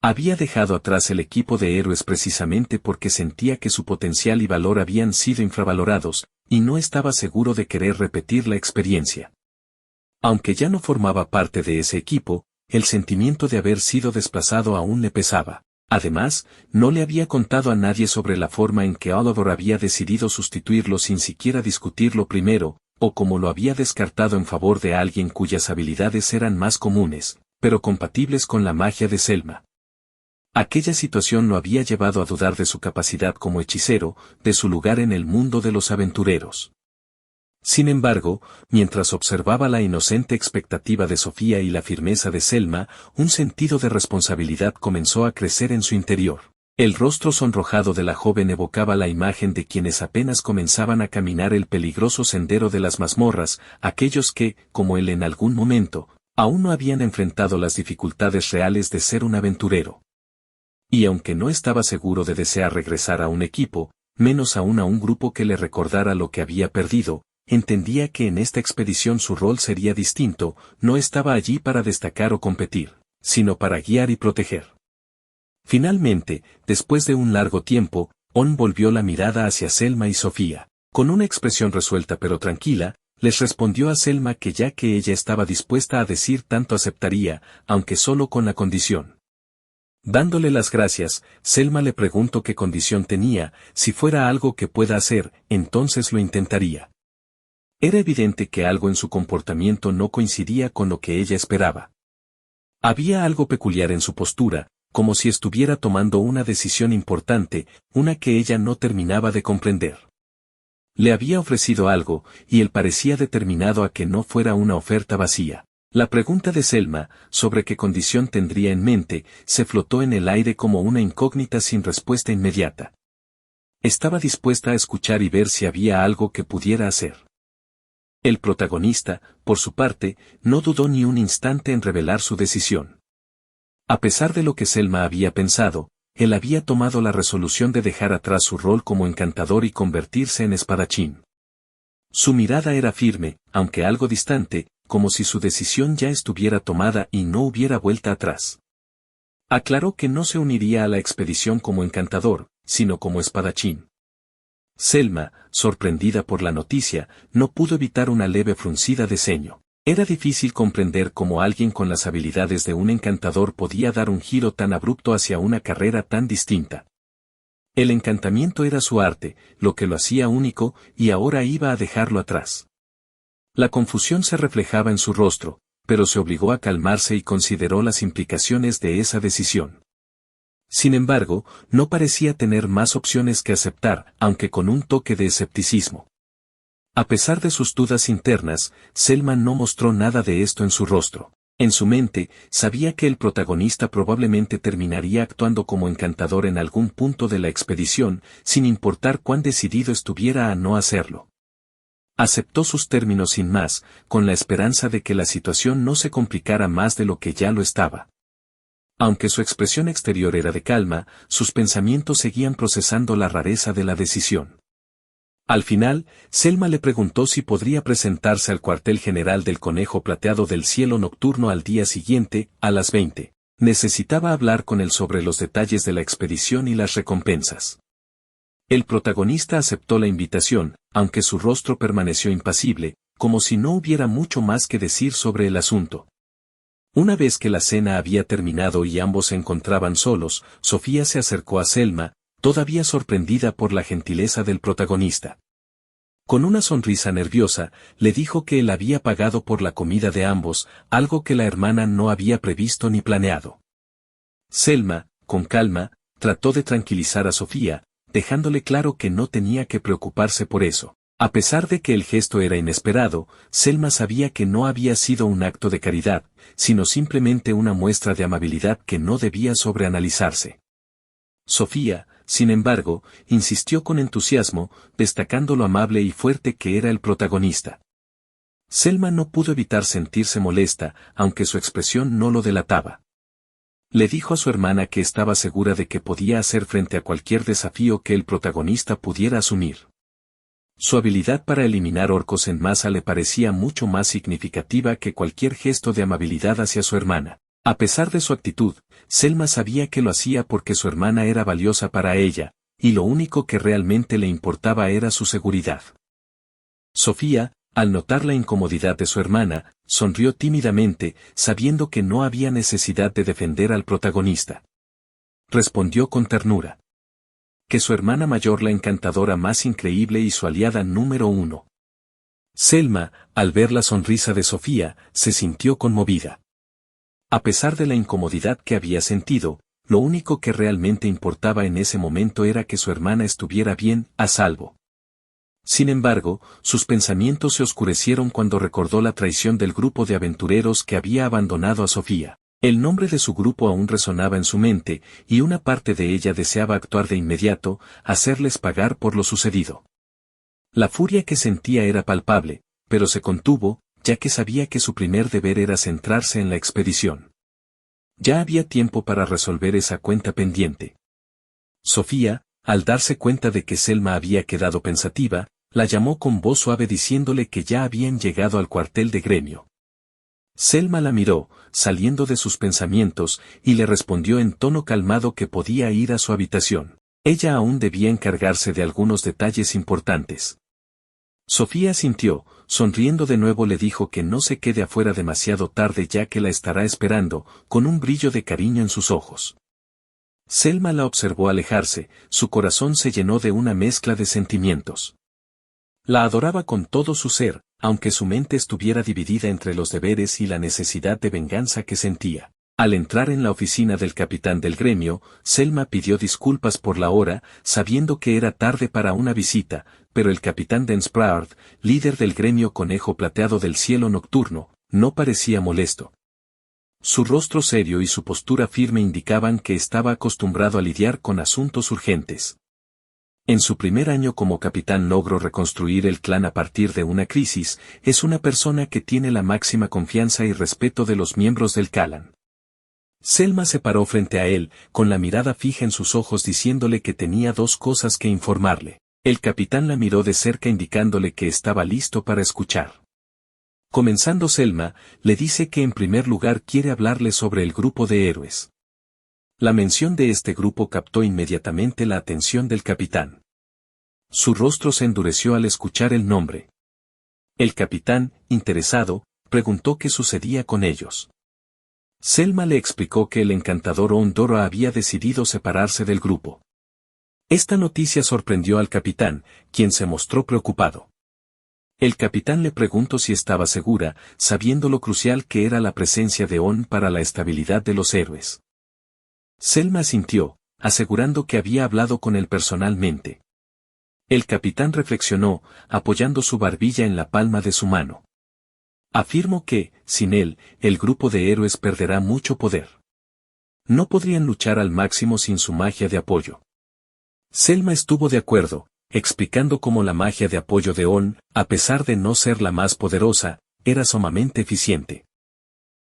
A: Había dejado atrás el equipo de héroes precisamente porque sentía que su potencial y valor habían sido infravalorados, y no estaba seguro de querer repetir la experiencia. Aunque ya no formaba parte de ese equipo, el sentimiento de haber sido desplazado aún le pesaba. Además, no le había contado a nadie sobre la forma en que Oliver había decidido sustituirlo sin siquiera discutirlo primero, o cómo lo había descartado en favor de alguien cuyas habilidades eran más comunes, pero compatibles con la magia de Selma. Aquella situación lo había llevado a dudar de su capacidad como hechicero, de su lugar en el mundo de los aventureros. Sin embargo, mientras observaba la inocente expectativa de Sofía y la firmeza de Selma, un sentido de responsabilidad comenzó a crecer en su interior. El rostro sonrojado de la joven evocaba la imagen de quienes apenas comenzaban a caminar el peligroso sendero de las mazmorras, aquellos que, como él en algún momento, aún no habían enfrentado las dificultades reales de ser un aventurero. Y aunque no estaba seguro de desear regresar a un equipo, menos aún a un grupo que le recordara lo que había perdido, entendía que en esta expedición su rol sería distinto, no estaba allí para destacar o competir, sino para guiar y proteger. Finalmente, después de un largo tiempo, On volvió la mirada hacia Selma y Sofía. Con una expresión resuelta pero tranquila, les respondió a Selma que ya que ella estaba dispuesta a decir tanto aceptaría, aunque solo con la condición. Dándole las gracias, Selma le preguntó qué condición tenía, si fuera algo que pueda hacer, entonces lo intentaría. Era evidente que algo en su comportamiento no coincidía con lo que ella esperaba. Había algo peculiar en su postura, como si estuviera tomando una decisión importante, una que ella no terminaba de comprender. Le había ofrecido algo, y él parecía determinado a que no fuera una oferta vacía. La pregunta de Selma, sobre qué condición tendría en mente, se flotó en el aire como una incógnita sin respuesta inmediata. Estaba dispuesta a escuchar y ver si había algo que pudiera hacer. El protagonista, por su parte, no dudó ni un instante en revelar su decisión. A pesar de lo que Selma había pensado, él había tomado la resolución de dejar atrás su rol como encantador y convertirse en espadachín. Su mirada era firme, aunque algo distante, como si su decisión ya estuviera tomada y no hubiera vuelta atrás. Aclaró que no se uniría a la expedición como encantador, sino como espadachín. Selma, sorprendida por la noticia, no pudo evitar una leve fruncida de ceño. Era difícil comprender cómo alguien con las habilidades de un encantador podía dar un giro tan abrupto hacia una carrera tan distinta. El encantamiento era su arte, lo que lo hacía único, y ahora iba a dejarlo atrás. La confusión se reflejaba en su rostro, pero se obligó a calmarse y consideró las implicaciones de esa decisión. Sin embargo, no parecía tener más opciones que aceptar, aunque con un toque de escepticismo. A pesar de sus dudas internas, Selma no mostró nada de esto en su rostro. En su mente, sabía que el protagonista probablemente terminaría actuando como encantador en algún punto de la expedición, sin importar cuán decidido estuviera a no hacerlo. Aceptó sus términos sin más, con la esperanza de que la situación no se complicara más de lo que ya lo estaba. Aunque su expresión exterior era de calma, sus pensamientos seguían procesando la rareza de la decisión. Al final, Selma le preguntó si podría presentarse al cuartel general del Conejo Plateado del Cielo Nocturno al día siguiente, a las 20. Necesitaba hablar con él sobre los detalles de la expedición y las recompensas. El protagonista aceptó la invitación, aunque su rostro permaneció impasible, como si no hubiera mucho más que decir sobre el asunto. Una vez que la cena había terminado y ambos se encontraban solos, Sofía se acercó a Selma, todavía sorprendida por la gentileza del protagonista. Con una sonrisa nerviosa, le dijo que él había pagado por la comida de ambos, algo que la hermana no había previsto ni planeado. Selma, con calma, trató de tranquilizar a Sofía, dejándole claro que no tenía que preocuparse por eso. A pesar de que el gesto era inesperado, Selma sabía que no había sido un acto de caridad, sino simplemente una muestra de amabilidad que no debía sobreanalizarse. Sofía, sin embargo, insistió con entusiasmo, destacando lo amable y fuerte que era el protagonista. Selma no pudo evitar sentirse molesta, aunque su expresión no lo delataba. Le dijo a su hermana que estaba segura de que podía hacer frente a cualquier desafío que el protagonista pudiera asumir. Su habilidad para eliminar orcos en masa le parecía mucho más significativa que cualquier gesto de amabilidad hacia su hermana. A pesar de su actitud, Selma sabía que lo hacía porque su hermana era valiosa para ella, y lo único que realmente le importaba era su seguridad. Sofía, al notar la incomodidad de su hermana, sonrió tímidamente, sabiendo que no había necesidad de defender al protagonista. Respondió con ternura. Que su hermana mayor la encantadora más increíble y su aliada número 1. Selma, al ver la sonrisa de Sofía, se sintió conmovida. A pesar de la incomodidad que había sentido, lo único que realmente importaba en ese momento era que su hermana estuviera bien, a salvo. Sin embargo, sus pensamientos se oscurecieron cuando recordó la traición del grupo de aventureros que había abandonado a Sofía. El nombre de su grupo aún resonaba en su mente, y una parte de ella deseaba actuar de inmediato, hacerles pagar por lo sucedido. La furia que sentía era palpable, pero se contuvo, ya que sabía que su primer deber era centrarse en la expedición. Ya había tiempo para resolver esa cuenta pendiente. Sofía, al darse cuenta de que Selma había quedado pensativa, la llamó con voz suave diciéndole que ya habían llegado al cuartel de gremio. Selma la miró, saliendo de sus pensamientos, y le respondió en tono calmado que podía ir a su habitación. Ella aún debía encargarse de algunos detalles importantes. Sofía asintió, sonriendo de nuevo le dijo que no se quede afuera demasiado tarde ya que la estará esperando, con un brillo de cariño en sus ojos. Selma la observó alejarse, su corazón se llenó de una mezcla de sentimientos. La adoraba con todo su ser, aunque su mente estuviera dividida entre los deberes y la necesidad de venganza que sentía. Al entrar en la oficina del capitán del gremio, Selma pidió disculpas por la hora, sabiendo que era tarde para una visita, pero el capitán Denspraard, líder del gremio Conejo Plateado del Cielo Nocturno, no parecía molesto. Su rostro serio y su postura firme indicaban que estaba acostumbrado a lidiar con asuntos urgentes. En su primer año como capitán logró reconstruir el clan a partir de una crisis, es una persona que tiene la máxima confianza y respeto de los miembros del clan. Selma se paró frente a él, con la mirada fija en sus ojos diciéndole que tenía dos cosas que informarle. El capitán la miró de cerca indicándole que estaba listo para escuchar. Comenzando Selma, le dice que en primer lugar quiere hablarle sobre el grupo de héroes. La mención de este grupo captó inmediatamente la atención del capitán. Su rostro se endureció al escuchar el nombre. El capitán, interesado, preguntó qué sucedía con ellos. Selma le explicó que el encantador Ondora había decidido separarse del grupo. Esta noticia sorprendió al capitán, quien se mostró preocupado. El capitán le preguntó si estaba segura, sabiendo lo crucial que era la presencia de On para la estabilidad de los héroes. Selma asintió, asegurando que había hablado con él personalmente. El capitán reflexionó, apoyando su barbilla en la palma de su mano. Afirmo que, sin él, el grupo de héroes perderá mucho poder. No podrían luchar al máximo sin su magia de apoyo. Selma estuvo de acuerdo, explicando cómo la magia de apoyo de On, a pesar de no ser la más poderosa, era sumamente eficiente.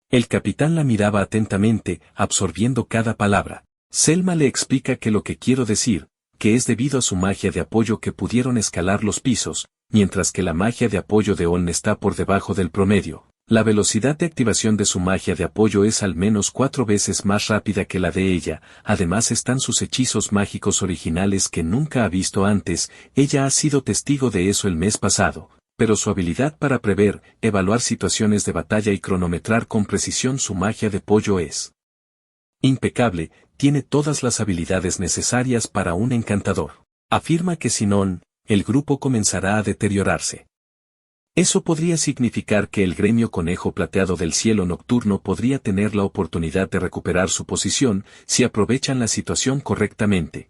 A: El capitán la miraba atentamente, absorbiendo cada palabra. Selma le explica que lo que quiero decir, que es debido a su magia de apoyo que pudieron escalar los pisos, mientras que la magia de apoyo de On está por debajo del promedio. La velocidad de activación de su magia de apoyo es al menos 4 veces más rápida que la de ella, además están sus hechizos mágicos originales que nunca ha visto antes, ella ha sido testigo de eso el mes pasado, pero su habilidad para prever, evaluar situaciones de batalla y cronometrar con precisión su magia de apoyo es impecable, tiene todas las habilidades necesarias para un encantador. Afirma que sin On, el grupo comenzará a deteriorarse. Eso podría significar que el gremio Conejo Plateado del Cielo Nocturno podría tener la oportunidad de recuperar su posición si aprovechan la situación correctamente.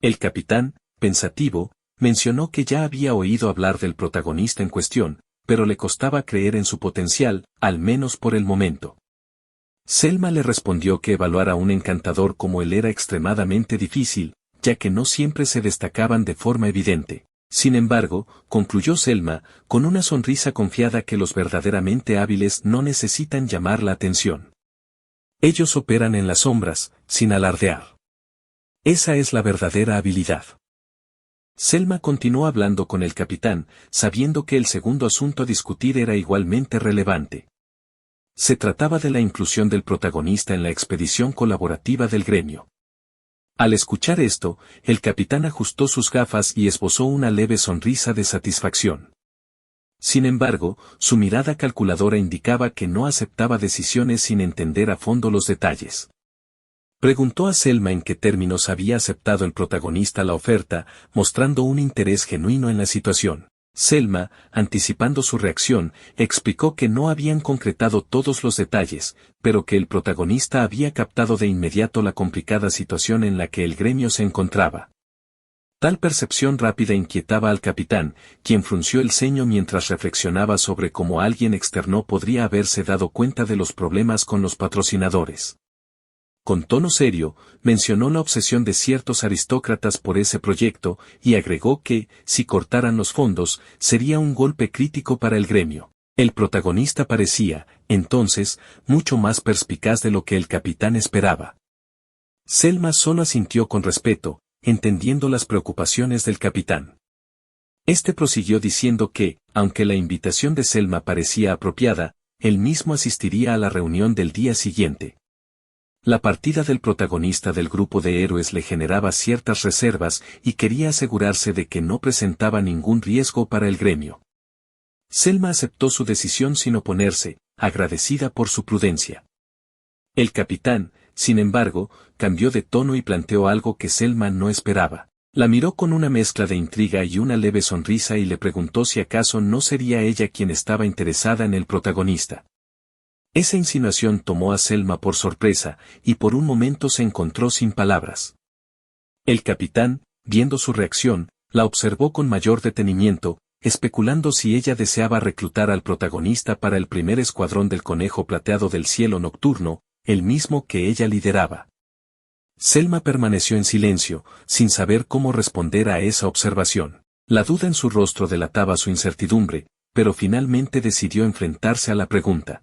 A: El capitán, pensativo, mencionó que ya había oído hablar del protagonista en cuestión, pero le costaba creer en su potencial, al menos por el momento. Selma le respondió que evaluar a un encantador como él era extremadamente difícil, ya que no siempre se destacaban de forma evidente. Sin embargo, concluyó Selma, con una sonrisa confiada que los verdaderamente hábiles no necesitan llamar la atención. Ellos operan en las sombras, sin alardear. Esa es la verdadera habilidad. Selma continuó hablando con el capitán, sabiendo que el segundo asunto a discutir era igualmente relevante. Se trataba de la inclusión del protagonista en la expedición colaborativa del gremio. Al escuchar esto, el capitán ajustó sus gafas y esbozó una leve sonrisa de satisfacción. Sin embargo, su mirada calculadora indicaba que no aceptaba decisiones sin entender a fondo los detalles. Preguntó a Selma en qué términos había aceptado el protagonista la oferta, mostrando un interés genuino en la situación. Selma, anticipando su reacción, explicó que no habían concretado todos los detalles, pero que el protagonista había captado de inmediato la complicada situación en la que el gremio se encontraba. Tal percepción rápida inquietaba al capitán, quien frunció el ceño mientras reflexionaba sobre cómo alguien externo podría haberse dado cuenta de los problemas con los patrocinadores. Con tono serio, mencionó la obsesión de ciertos aristócratas por ese proyecto, y agregó que, si cortaran los fondos, sería un golpe crítico para el gremio. El protagonista parecía, entonces, mucho más perspicaz de lo que el capitán esperaba. Selma solo asintió con respeto, entendiendo las preocupaciones del capitán. Este prosiguió diciendo que, aunque la invitación de Selma parecía apropiada, él mismo asistiría a la reunión del día siguiente. La partida del protagonista del grupo de héroes le generaba ciertas reservas y quería asegurarse de que no presentaba ningún riesgo para el gremio. Selma aceptó su decisión sin oponerse, agradecida por su prudencia. El capitán, sin embargo, cambió de tono y planteó algo que Selma no esperaba. La miró con una mezcla de intriga y una leve sonrisa y le preguntó si acaso no sería ella quien estaba interesada en el protagonista. Esa insinuación tomó a Selma por sorpresa, y por un momento se encontró sin palabras. El capitán, viendo su reacción, la observó con mayor detenimiento, especulando si ella deseaba reclutar al protagonista para el primer escuadrón del Conejo Plateado del Cielo Nocturno, el mismo que ella lideraba. Selma permaneció en silencio, sin saber cómo responder a esa observación. La duda en su rostro delataba su incertidumbre, pero finalmente decidió enfrentarse a la pregunta.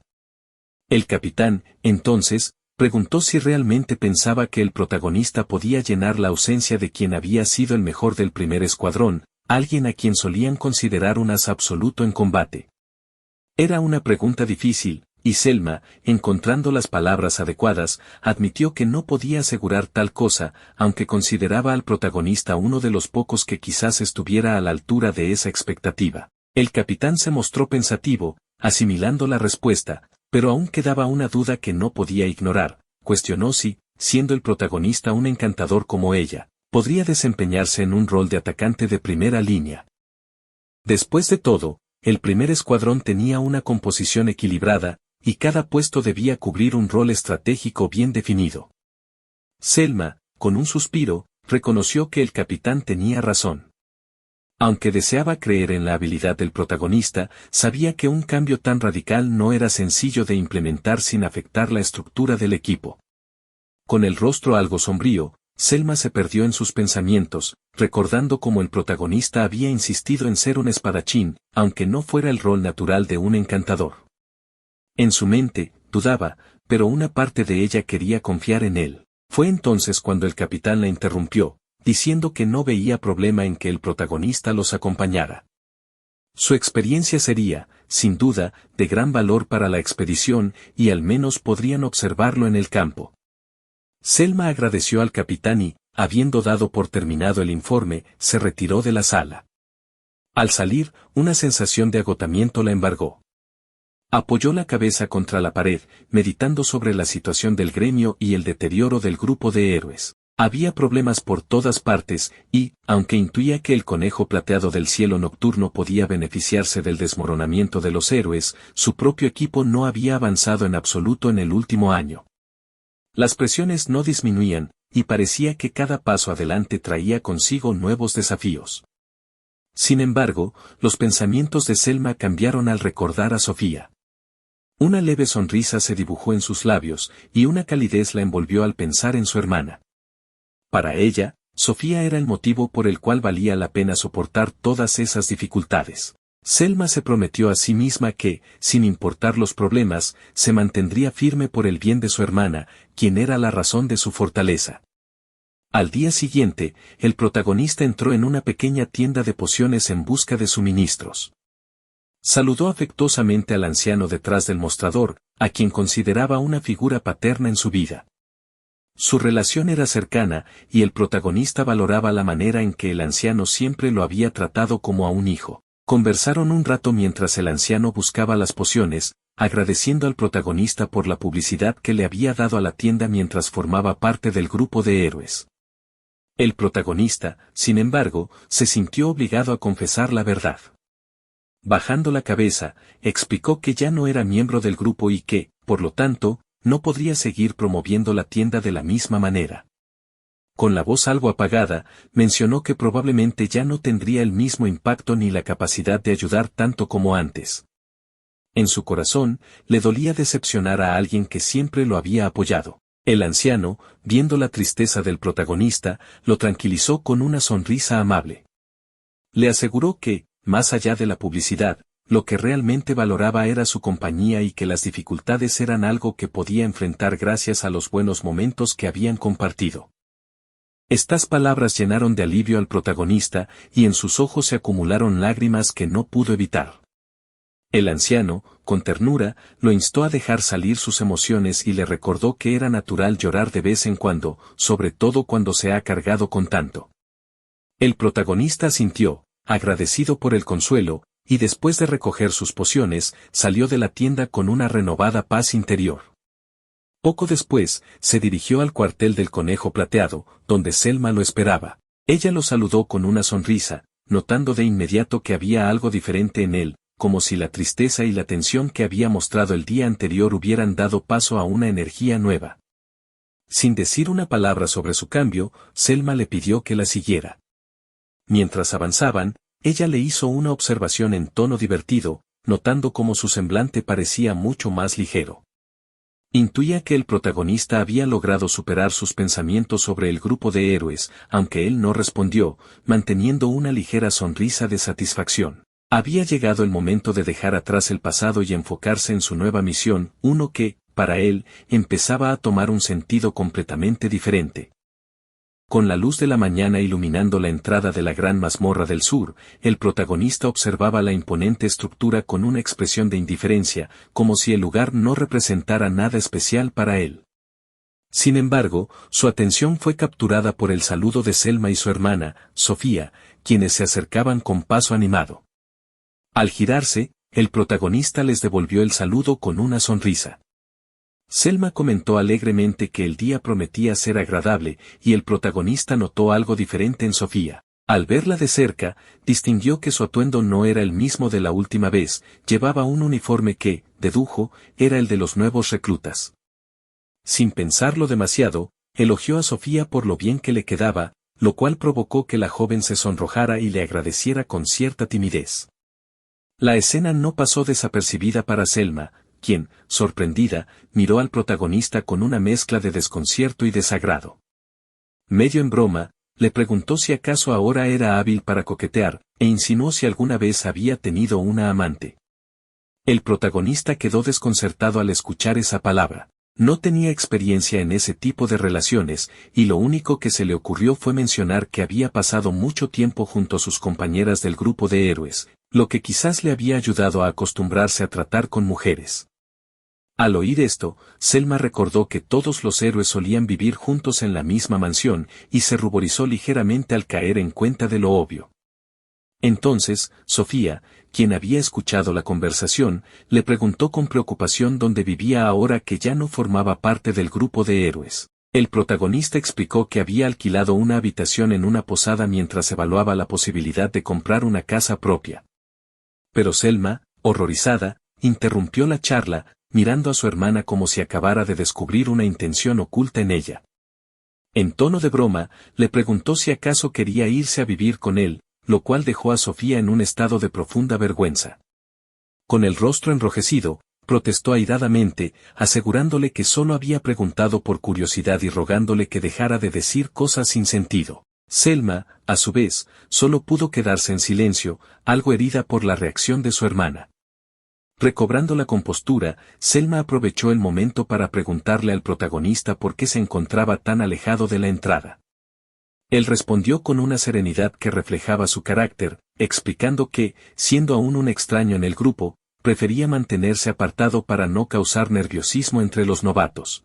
A: El capitán, entonces, preguntó si realmente pensaba que el protagonista podía llenar la ausencia de quien había sido el mejor del primer escuadrón, alguien a quien solían considerar un as absoluto en combate. Era una pregunta difícil, y Selma, encontrando las palabras adecuadas, admitió que no podía asegurar tal cosa, aunque consideraba al protagonista uno de los pocos que quizás estuviera a la altura de esa expectativa. El capitán se mostró pensativo, asimilando la respuesta, pero aún quedaba una duda que no podía ignorar. Cuestionó si, siendo el protagonista un encantador como ella, podría desempeñarse en un rol de atacante de primera línea. Después de todo, el primer escuadrón tenía una composición equilibrada, y cada puesto debía cubrir un rol estratégico bien definido. Selma, con un suspiro, reconoció que el capitán tenía razón. Aunque deseaba creer en la habilidad del protagonista, sabía que un cambio tan radical no era sencillo de implementar sin afectar la estructura del equipo. Con el rostro algo sombrío, Selma se perdió en sus pensamientos, recordando cómo el protagonista había insistido en ser un espadachín, aunque no fuera el rol natural de un encantador. En su mente, dudaba, pero una parte de ella quería confiar en él. Fue entonces cuando el capitán la interrumpió, diciendo que no veía problema en que el protagonista los acompañara. Su experiencia sería, sin duda, de gran valor para la expedición y al menos podrían observarlo en el campo. Selma agradeció al capitán y, habiendo dado por terminado el informe, se retiró de la sala. Al salir, una sensación de agotamiento la embargó. Apoyó la cabeza contra la pared, meditando sobre la situación del gremio y el deterioro del grupo de héroes. Había problemas por todas partes, y, aunque intuía que el Conejo Plateado del Cielo Nocturno podía beneficiarse del desmoronamiento de los héroes, su propio equipo no había avanzado en absoluto en el último año. Las presiones no disminuían, y parecía que cada paso adelante traía consigo nuevos desafíos. Sin embargo, los pensamientos de Selma cambiaron al recordar a Sofía. Una leve sonrisa se dibujó en sus labios, y una calidez la envolvió al pensar en su hermana. Para ella, Sofía era el motivo por el cual valía la pena soportar todas esas dificultades. Selma se prometió a sí misma que, sin importar los problemas, se mantendría firme por el bien de su hermana, quien era la razón de su fortaleza. Al día siguiente, el protagonista entró en una pequeña tienda de pociones en busca de suministros. Saludó afectuosamente al anciano detrás del mostrador, a quien consideraba una figura paterna en su vida. Su relación era cercana, y el protagonista valoraba la manera en que el anciano siempre lo había tratado como a un hijo. Conversaron un rato mientras el anciano buscaba las pociones, agradeciendo al protagonista por la publicidad que le había dado a la tienda mientras formaba parte del grupo de héroes. El protagonista, sin embargo, se sintió obligado a confesar la verdad. Bajando la cabeza, explicó que ya no era miembro del grupo y que, por lo tanto, no podría seguir promoviendo la tienda de la misma manera. Con la voz algo apagada, mencionó que probablemente ya no tendría el mismo impacto ni la capacidad de ayudar tanto como antes. En su corazón, le dolía decepcionar a alguien que siempre lo había apoyado. El anciano, viendo la tristeza del protagonista, lo tranquilizó con una sonrisa amable. Le aseguró que, más allá de la publicidad, lo que realmente valoraba era su compañía y que las dificultades eran algo que podía enfrentar gracias a los buenos momentos que habían compartido. Estas palabras llenaron de alivio al protagonista, y en sus ojos se acumularon lágrimas que no pudo evitar. El anciano, con ternura, lo instó a dejar salir sus emociones y le recordó que era natural llorar de vez en cuando, sobre todo cuando se ha cargado con tanto. El protagonista asintió, agradecido por el consuelo, y después de recoger sus pociones, salió de la tienda con una renovada paz interior. Poco después, se dirigió al cuartel del Conejo Plateado, donde Selma lo esperaba. Ella lo saludó con una sonrisa, notando de inmediato que había algo diferente en él, como si la tristeza y la tensión que había mostrado el día anterior hubieran dado paso a una energía nueva. Sin decir una palabra sobre su cambio, Selma le pidió que la siguiera. Mientras avanzaban, ella le hizo una observación en tono divertido, notando cómo su semblante parecía mucho más ligero. Intuía que el protagonista había logrado superar sus pensamientos sobre el grupo de héroes, aunque él no respondió, manteniendo una ligera sonrisa de satisfacción. Había llegado el momento de dejar atrás el pasado y enfocarse en su nueva misión, uno que, para él, empezaba a tomar un sentido completamente diferente. Con la luz de la mañana iluminando la entrada de la gran mazmorra del sur, el protagonista observaba la imponente estructura con una expresión de indiferencia, como si el lugar no representara nada especial para él. Sin embargo, su atención fue capturada por el saludo de Selma y su hermana, Sofía, quienes se acercaban con paso animado. Al girarse, el protagonista les devolvió el saludo con una sonrisa. Selma comentó alegremente que el día prometía ser agradable, y el protagonista notó algo diferente en Sofía. Al verla de cerca, distinguió que su atuendo no era el mismo de la última vez, llevaba un uniforme que, dedujo, era el de los nuevos reclutas. Sin pensarlo demasiado, elogió a Sofía por lo bien que le quedaba, lo cual provocó que la joven se sonrojara y le agradeciera con cierta timidez. La escena no pasó desapercibida para Selma, quien, sorprendida, miró al protagonista con una mezcla de desconcierto y desagrado. Medio en broma, le preguntó si acaso ahora era hábil para coquetear, e insinuó si alguna vez había tenido una amante. El protagonista quedó desconcertado al escuchar esa palabra. No tenía experiencia en ese tipo de relaciones, y lo único que se le ocurrió fue mencionar que había pasado mucho tiempo junto a sus compañeras del grupo de héroes, lo que quizás le había ayudado a acostumbrarse a tratar con mujeres. Al oír esto, Selma recordó que todos los héroes solían vivir juntos en la misma mansión, y se ruborizó ligeramente al caer en cuenta de lo obvio. Entonces, Sofía, quien había escuchado la conversación, le preguntó con preocupación dónde vivía ahora que ya no formaba parte del grupo de héroes. El protagonista explicó que había alquilado una habitación en una posada mientras evaluaba la posibilidad de comprar una casa propia. Pero Selma, horrorizada, interrumpió la charla, mirando a su hermana como si acabara de descubrir una intención oculta en ella. En tono de broma, le preguntó si acaso quería irse a vivir con él, lo cual dejó a Sofía en un estado de profunda vergüenza. Con el rostro enrojecido, protestó airadamente, asegurándole que solo había preguntado por curiosidad y rogándole que dejara de decir cosas sin sentido. Selma, a su vez, solo pudo quedarse en silencio, algo herida por la reacción de su hermana. Recobrando la compostura, Selma aprovechó el momento para preguntarle al protagonista por qué se encontraba tan alejado de la entrada. Él respondió con una serenidad que reflejaba su carácter, explicando que, siendo aún un extraño en el grupo, prefería mantenerse apartado para no causar nerviosismo entre los novatos.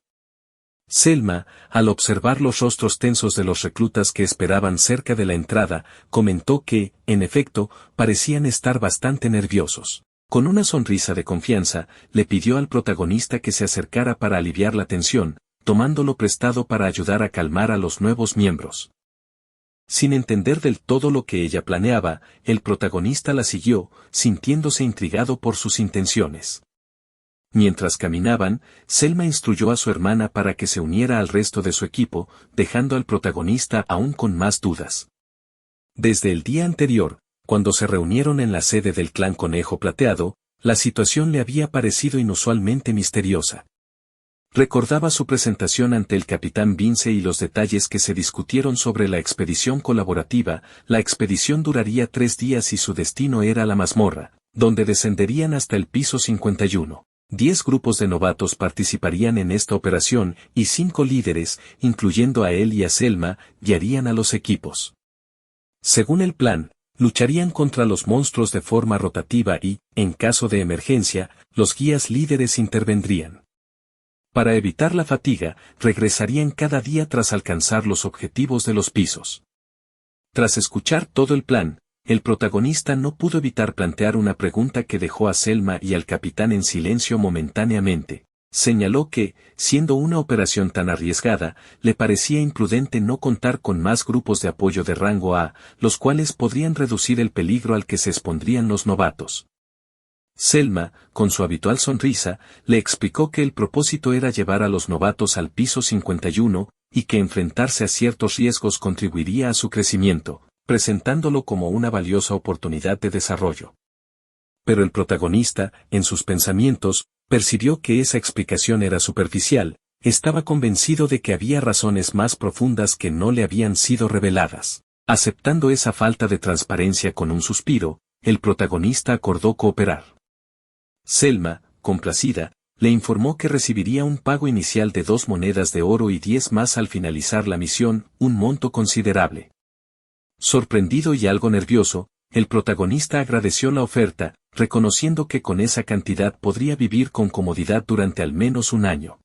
A: Selma, al observar los rostros tensos de los reclutas que esperaban cerca de la entrada, comentó que, en efecto, parecían estar bastante nerviosos. Con una sonrisa de confianza, le pidió al protagonista que se acercara para aliviar la tensión, tomándolo prestado para ayudar a calmar a los nuevos miembros. Sin entender del todo lo que ella planeaba, el protagonista la siguió, sintiéndose intrigado por sus intenciones. Mientras caminaban, Selma instruyó a su hermana para que se uniera al resto de su equipo, dejando al protagonista aún con más dudas. Desde el día anterior, cuando se reunieron en la sede del clan Conejo Plateado, la situación le había parecido inusualmente misteriosa. Recordaba su presentación ante el capitán Vince y los detalles que se discutieron sobre la expedición colaborativa. La expedición duraría 3 días y su destino era la mazmorra, donde descenderían hasta el piso 51. 10 grupos de novatos participarían en esta operación y 5 líderes, incluyendo a él y a Selma, guiarían a los equipos. Según el plan, Lucharían contra los monstruos de forma rotativa y, en caso de emergencia, los guías líderes intervendrían. Para evitar la fatiga, regresarían cada día tras alcanzar los objetivos de los pisos. Tras escuchar todo el plan, el protagonista no pudo evitar plantear una pregunta que dejó a Selma y al capitán en silencio momentáneamente. Señaló que, siendo una operación tan arriesgada, le parecía imprudente no contar con más grupos de apoyo de rango A, los cuales podrían reducir el peligro al que se expondrían los novatos. Selma, con su habitual sonrisa, le explicó que el propósito era llevar a los novatos al piso 51, y que enfrentarse a ciertos riesgos contribuiría a su crecimiento, presentándolo como una valiosa oportunidad de desarrollo. Pero el protagonista, en sus pensamientos, percibió que esa explicación era superficial, estaba convencido de que había razones más profundas que no le habían sido reveladas. Aceptando esa falta de transparencia con un suspiro, el protagonista acordó cooperar. Selma, complacida, le informó que recibiría un pago inicial de 2 monedas de oro y 10 más al finalizar la misión, un monto considerable. Sorprendido y algo nervioso, el protagonista agradeció la oferta, reconociendo que con esa cantidad podría vivir con comodidad durante al menos un año.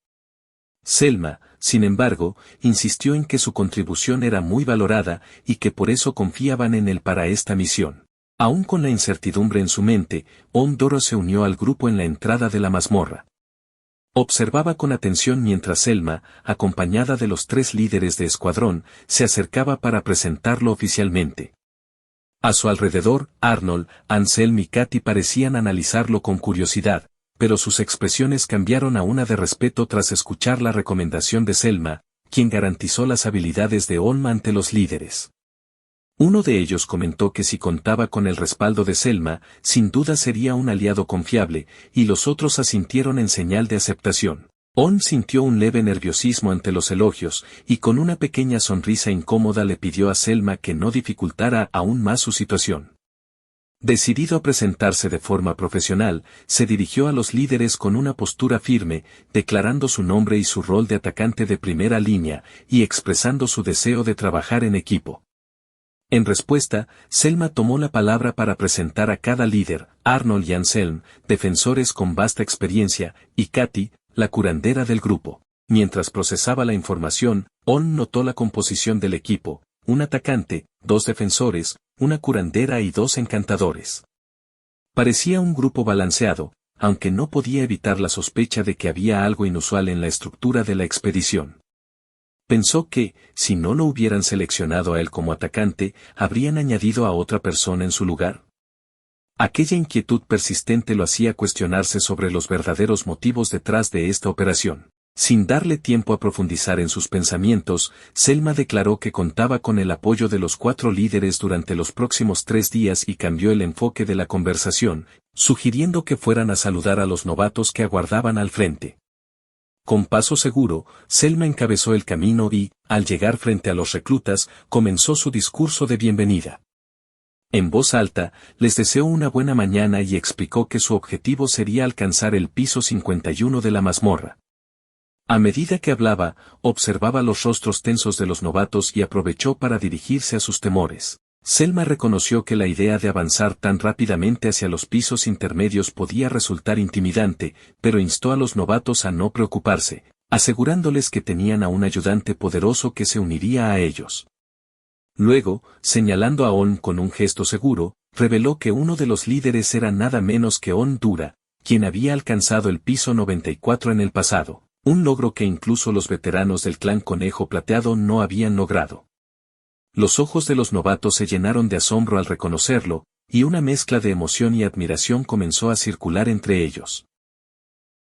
A: Selma, sin embargo, insistió en que su contribución era muy valorada y que por eso confiaban en él para esta misión. Aún con la incertidumbre en su mente, Ondoro se unió al grupo en la entrada de la mazmorra. Observaba con atención mientras Selma, acompañada de los 3 líderes de escuadrón, se acercaba para presentarlo oficialmente. A su alrededor, Arnold, Anselm y Katy parecían analizarlo con curiosidad, pero sus expresiones cambiaron a una de respeto tras escuchar la recomendación de Selma, quien garantizó las habilidades de Olma ante los líderes. Uno de ellos comentó que si contaba con el respaldo de Selma, sin duda sería un aliado confiable, y los otros asintieron en señal de aceptación. On sintió un leve nerviosismo ante los elogios, y con una pequeña sonrisa incómoda le pidió a Selma que no dificultara aún más su situación. Decidido a presentarse de forma profesional, se dirigió a los líderes con una postura firme, declarando su nombre y su rol de atacante de primera línea, y expresando su deseo de trabajar en equipo. En respuesta, Selma tomó la palabra para presentar a cada líder, Arnold y Anselm, defensores con vasta experiencia, y Katy, la curandera del grupo. Mientras procesaba la información, On notó la composición del equipo, un atacante, 2 defensores, una curandera y 2 encantadores. Parecía un grupo balanceado, aunque no podía evitar la sospecha de que había algo inusual en la estructura de la expedición. Pensó que, si no lo hubieran seleccionado a él como atacante, habrían añadido a otra persona en su lugar. Aquella inquietud persistente lo hacía cuestionarse sobre los verdaderos motivos detrás de esta operación. Sin darle tiempo a profundizar en sus pensamientos, Selma declaró que contaba con el apoyo de los 4 líderes durante los próximos 3 días y cambió el enfoque de la conversación, sugiriendo que fueran a saludar a los novatos que aguardaban al frente. Con paso seguro, Selma encabezó el camino y, al llegar frente a los reclutas, comenzó su discurso de bienvenida. En voz alta, les deseó una buena mañana y explicó que su objetivo sería alcanzar el piso 51 de la mazmorra. A medida que hablaba, observaba los rostros tensos de los novatos y aprovechó para dirigirse a sus temores. Selma reconoció que la idea de avanzar tan rápidamente hacia los pisos intermedios podía resultar intimidante, pero instó a los novatos a no preocuparse, asegurándoles que tenían a un ayudante poderoso que se uniría a ellos. Luego, señalando a On con un gesto seguro, reveló que uno de los líderes era nada menos que Ondura, quien había alcanzado el piso 94 en el pasado, un logro que incluso los veteranos del clan Conejo Plateado no habían logrado. Los ojos de los novatos se llenaron de asombro al reconocerlo, y una mezcla de emoción y admiración comenzó a circular entre ellos.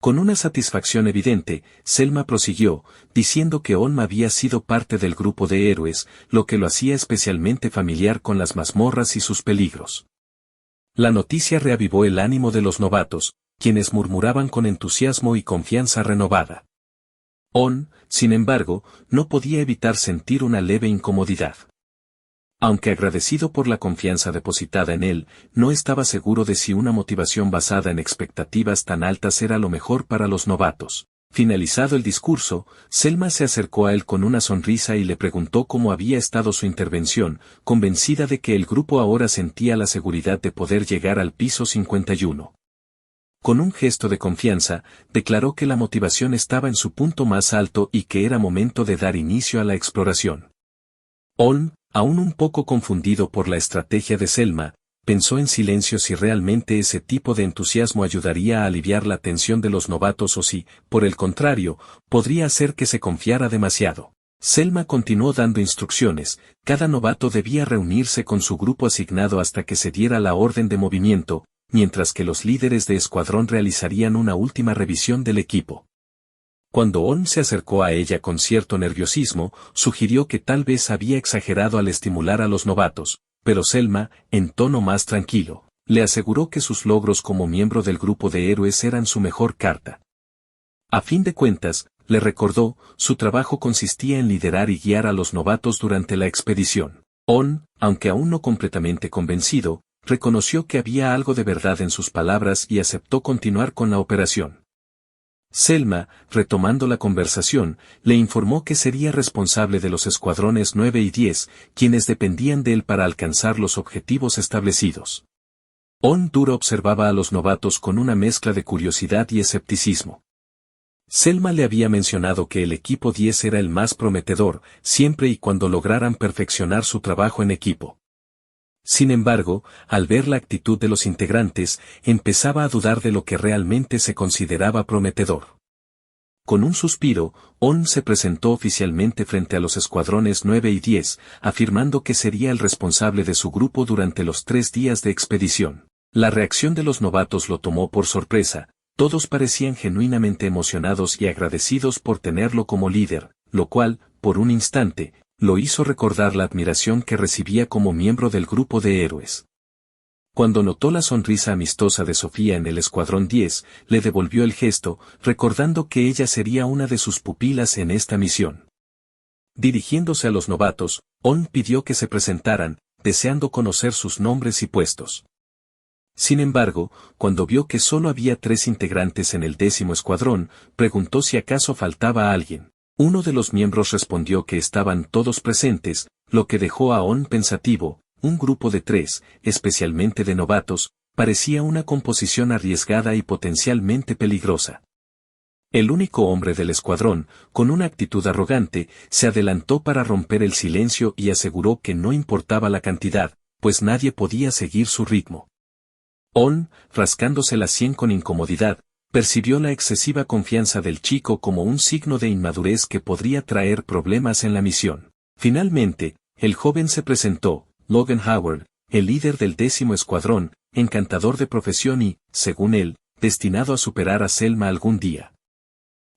A: Con una satisfacción evidente, Selma prosiguió, diciendo que Onma había sido parte del grupo de héroes, lo que lo hacía especialmente familiar con las mazmorras y sus peligros. La noticia reavivó el ánimo de los novatos, quienes murmuraban con entusiasmo y confianza renovada. On, sin embargo, no podía evitar sentir una leve incomodidad. Aunque agradecido por la confianza depositada en él, no estaba seguro de si una motivación basada en expectativas tan altas era lo mejor para los novatos. Finalizado el discurso, Selma se acercó a él con una sonrisa y le preguntó cómo había estado su intervención, convencida de que el grupo ahora sentía la seguridad de poder llegar al piso 51. Con un gesto de confianza, declaró que la motivación estaba en su punto más alto y que era momento de dar inicio a la exploración. Holm, aún un poco confundido por la estrategia de Selma, pensó en silencio si realmente ese tipo de entusiasmo ayudaría a aliviar la tensión de los novatos o si, por el contrario, podría hacer que se confiara demasiado. Selma continuó dando instrucciones, cada novato debía reunirse con su grupo asignado hasta que se diera la orden de movimiento, mientras que los líderes de escuadrón realizarían una última revisión del equipo. Cuando Holm se acercó a ella con cierto nerviosismo, sugirió que tal vez había exagerado al estimular a los novatos, pero Selma, en tono más tranquilo, le aseguró que sus logros como miembro del grupo de héroes eran su mejor carta. A fin de cuentas, le recordó, su trabajo consistía en liderar y guiar a los novatos durante la expedición. Holm, aunque aún no completamente convencido, reconoció que había algo de verdad en sus palabras y aceptó continuar con la operación. Selma, retomando la conversación, le informó que sería responsable de los escuadrones 9 y 10, quienes dependían de él para alcanzar los objetivos establecidos. Duro observaba a los novatos con una mezcla de curiosidad y escepticismo. Selma le había mencionado que el equipo 10 era el más prometedor, siempre y cuando lograran perfeccionar su trabajo en equipo. Sin embargo, al ver la actitud de los integrantes, empezaba a dudar de lo que realmente se consideraba prometedor. Con un suspiro, Holm se presentó oficialmente frente a los escuadrones 9 y 10, afirmando que sería el responsable de su grupo durante los 3 días de expedición. La reacción de los novatos lo tomó por sorpresa, todos parecían genuinamente emocionados y agradecidos por tenerlo como líder, lo cual, por un instante, lo hizo recordar la admiración que recibía como miembro del grupo de héroes. Cuando notó la sonrisa amistosa de Sofía en el escuadrón 10, le devolvió el gesto, recordando que ella sería una de sus pupilas en esta misión. Dirigiéndose a los novatos, Holm pidió que se presentaran, deseando conocer sus nombres y puestos. Sin embargo, cuando vio que solo había 3 integrantes en el 10º escuadrón, preguntó si acaso faltaba alguien. Uno de los miembros respondió que estaban todos presentes, lo que dejó a Holm pensativo. Un grupo de 3, especialmente de novatos, parecía una composición arriesgada y potencialmente peligrosa. El único hombre del escuadrón, con una actitud arrogante, se adelantó para romper el silencio y aseguró que no importaba la cantidad, pues nadie podía seguir su ritmo. Holm, rascándose la sien con incomodidad, percibió la excesiva confianza del chico como un signo de inmadurez que podría traer problemas en la misión. Finalmente, el joven se presentó, Logan Howard, el líder del 10º escuadrón, encantador de profesión y, según él, destinado a superar a Selma algún día.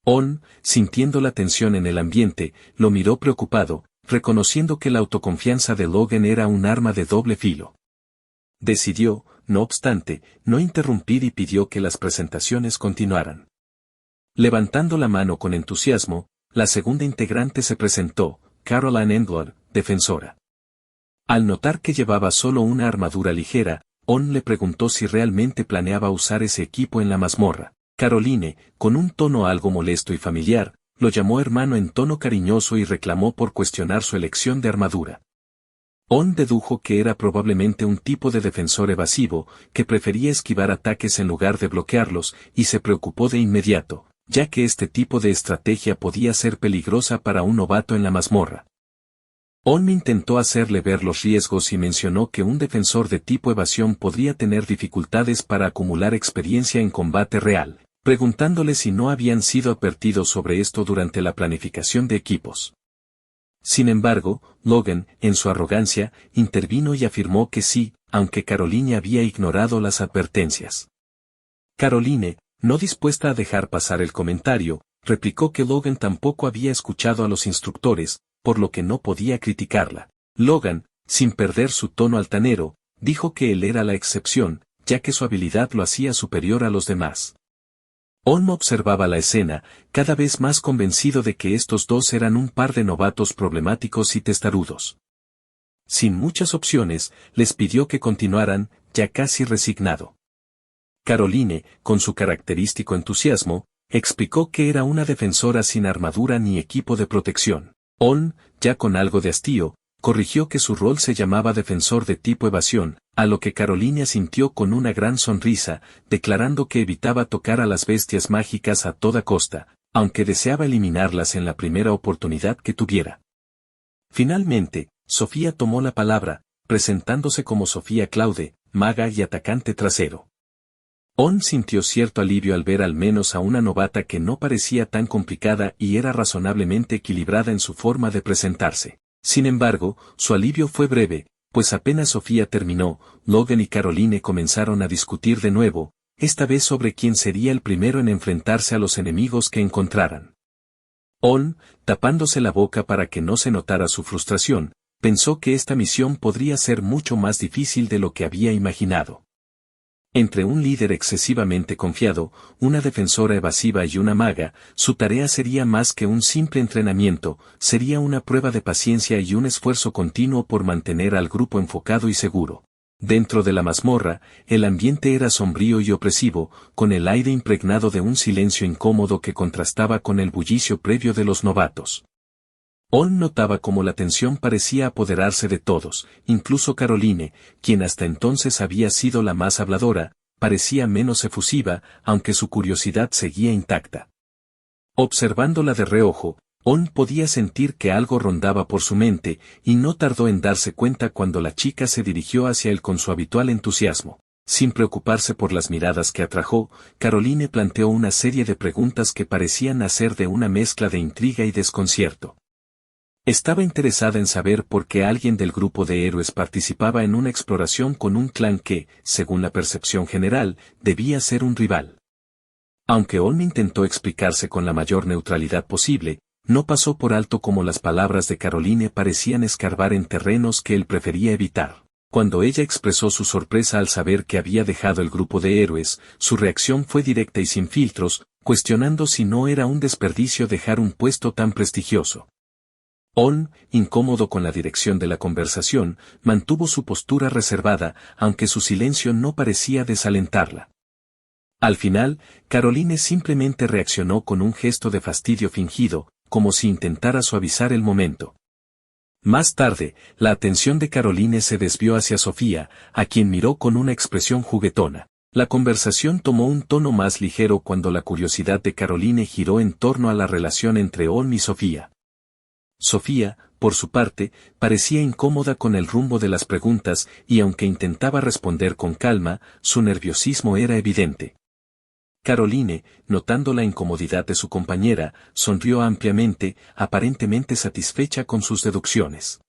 A: Holm, sintiendo la tensión en el ambiente, lo miró preocupado, reconociendo que la autoconfianza de Logan era un arma de doble filo. Decidió, no obstante, no interrumpir y pidió que las presentaciones continuaran. Levantando la mano con entusiasmo, la segunda integrante se presentó, Caroline Endler, defensora. Al notar que llevaba solo una armadura ligera, Holm le preguntó si realmente planeaba usar ese equipo en la mazmorra. Caroline, con un tono algo molesto y familiar, lo llamó hermano en tono cariñoso y reclamó por cuestionar su elección de armadura. Holm dedujo que era probablemente un tipo de defensor evasivo, que prefería esquivar ataques en lugar de bloquearlos, y se preocupó de inmediato, ya que este tipo de estrategia podía ser peligrosa para un novato en la mazmorra. Holm intentó hacerle ver los riesgos y mencionó que un defensor de tipo evasión podría tener dificultades para acumular experiencia en combate real, preguntándole si no habían sido advertidos sobre esto durante la planificación de equipos. Sin embargo, Logan, en su arrogancia, intervino y afirmó que sí, aunque Caroline había ignorado las advertencias. Caroline, no dispuesta a dejar pasar el comentario, replicó que Logan tampoco había escuchado a los instructores, por lo que no podía criticarla. Logan, sin perder su tono altanero, dijo que él era la excepción, ya que su habilidad lo hacía superior a los demás. Holm observaba la escena, cada vez más convencido de que estos dos eran un par de novatos problemáticos y testarudos. Sin muchas opciones, les pidió que continuaran, ya casi resignado. Caroline, con su característico entusiasmo, explicó que era una defensora sin armadura ni equipo de protección. On, ya con algo de hastío, corrigió que su rol se llamaba defensor de tipo evasión, a lo que Carolina asintió con una gran sonrisa, declarando que evitaba tocar a las bestias mágicas a toda costa, aunque deseaba eliminarlas en la primera oportunidad que tuviera. Finalmente, Sofía tomó la palabra, presentándose como Sofía Claude, maga y atacante trasero. On sintió cierto alivio al ver al menos a una novata que no parecía tan complicada y era razonablemente equilibrada en su forma de presentarse. Sin embargo, su alivio fue breve, pues apenas Sofía terminó, Logan y Caroline comenzaron a discutir de nuevo, esta vez sobre quién sería el primero en enfrentarse a los enemigos que encontraran. On, tapándose la boca para que no se notara su frustración, pensó que esta misión podría ser mucho más difícil de lo que había imaginado. Entre un líder excesivamente confiado, una defensora evasiva y una maga, su tarea sería más que un simple entrenamiento, sería una prueba de paciencia y un esfuerzo continuo por mantener al grupo enfocado y seguro. Dentro de la mazmorra, el ambiente era sombrío y opresivo, con el aire impregnado de un silencio incómodo que contrastaba con el bullicio previo de los novatos. On notaba cómo la tensión parecía apoderarse de todos, incluso Caroline, quien hasta entonces había sido la más habladora, parecía menos efusiva, aunque su curiosidad seguía intacta. Observándola de reojo, On podía sentir que algo rondaba por su mente, y no tardó en darse cuenta cuando la chica se dirigió hacia él con su habitual entusiasmo. Sin preocuparse por las miradas que atrajo, Caroline planteó una serie de preguntas que parecían nacer de una mezcla de intriga y desconcierto. Estaba interesada en saber por qué alguien del grupo de héroes participaba en una exploración con un clan que, según la percepción general, debía ser un rival. Aunque On intentó explicarse con la mayor neutralidad posible, no pasó por alto cómo las palabras de Caroline parecían escarbar en terrenos que él prefería evitar. Cuando ella expresó su sorpresa al saber que había dejado el grupo de héroes, su reacción fue directa y sin filtros, cuestionando si no era un desperdicio dejar un puesto tan prestigioso. On, incómodo con la dirección de la conversación, mantuvo su postura reservada, aunque su silencio no parecía desalentarla. Al final, Caroline simplemente reaccionó con un gesto de fastidio fingido, como si intentara suavizar el momento. Más tarde, la atención de Caroline se desvió hacia Sofía, a quien miró con una expresión juguetona. La conversación tomó un tono más ligero cuando la curiosidad de Caroline giró en torno a la relación entre On y Sofía. Sofía, por su parte, parecía incómoda con el rumbo de las preguntas y aunque intentaba responder con calma, su nerviosismo era evidente. Caroline, notando la incomodidad de su compañera, sonrió ampliamente, aparentemente satisfecha con sus deducciones.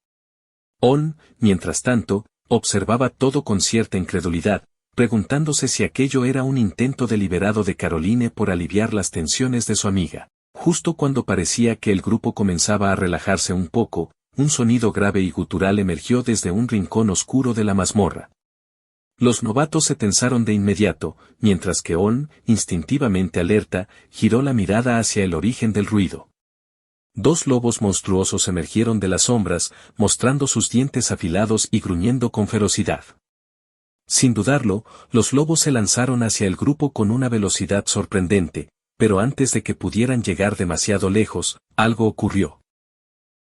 A: On, mientras tanto, observaba todo con cierta incredulidad, preguntándose si aquello era un intento deliberado de Caroline por aliviar las tensiones de su amiga. Justo cuando parecía que el grupo comenzaba a relajarse un poco, un sonido grave y gutural emergió desde un rincón oscuro de la mazmorra. Los novatos se tensaron de inmediato, mientras que On, instintivamente alerta, giró la mirada hacia el origen del ruido. Dos lobos monstruosos emergieron de las sombras, mostrando sus dientes afilados y gruñendo con ferocidad. Sin dudarlo, los lobos se lanzaron hacia el grupo con una velocidad sorprendente, pero antes de que pudieran llegar demasiado lejos, algo ocurrió.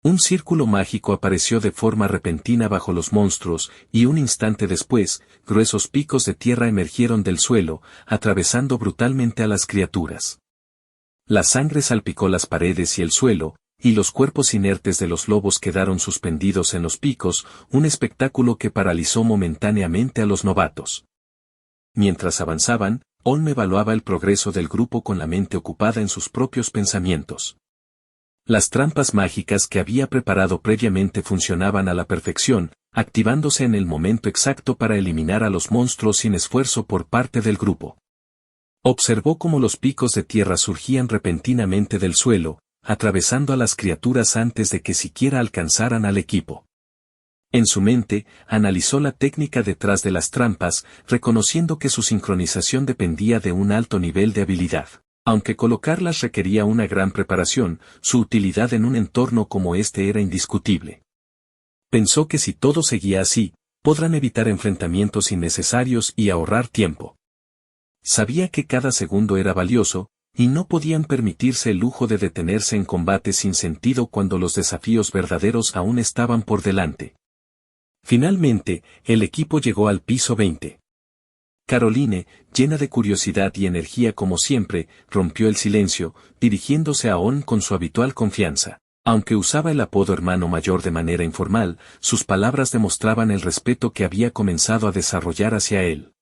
A: Un círculo mágico apareció de forma repentina bajo los monstruos, y un instante después, gruesos picos de tierra emergieron del suelo, atravesando brutalmente a las criaturas. La sangre salpicó las paredes y el suelo, y los cuerpos inertes de los lobos quedaron suspendidos en los picos, un espectáculo que paralizó momentáneamente a los novatos. Mientras avanzaban, On evaluaba el progreso del grupo con la mente ocupada en sus propios pensamientos. Las trampas mágicas que había preparado previamente funcionaban a la perfección, activándose en el momento exacto para eliminar a los monstruos sin esfuerzo por parte del grupo. Observó cómo los picos de tierra surgían repentinamente del suelo, atravesando a las criaturas antes de que siquiera alcanzaran al equipo. En su mente, analizó la técnica detrás de las trampas, reconociendo que su sincronización dependía de un alto nivel de habilidad. Aunque colocarlas requería una gran preparación, su utilidad en un entorno como este era indiscutible. Pensó que si todo seguía así, podrán evitar enfrentamientos innecesarios y ahorrar tiempo. Sabía que cada segundo era valioso, y no podían permitirse el lujo de detenerse en combate sin sentido cuando los desafíos verdaderos aún estaban por delante. Finalmente, el equipo llegó al piso 20. Caroline, llena de curiosidad y energía como siempre, rompió el silencio, dirigiéndose a On con su habitual confianza. Aunque usaba el apodo hermano mayor de manera informal, sus palabras demostraban el respeto que había comenzado a desarrollar hacia él.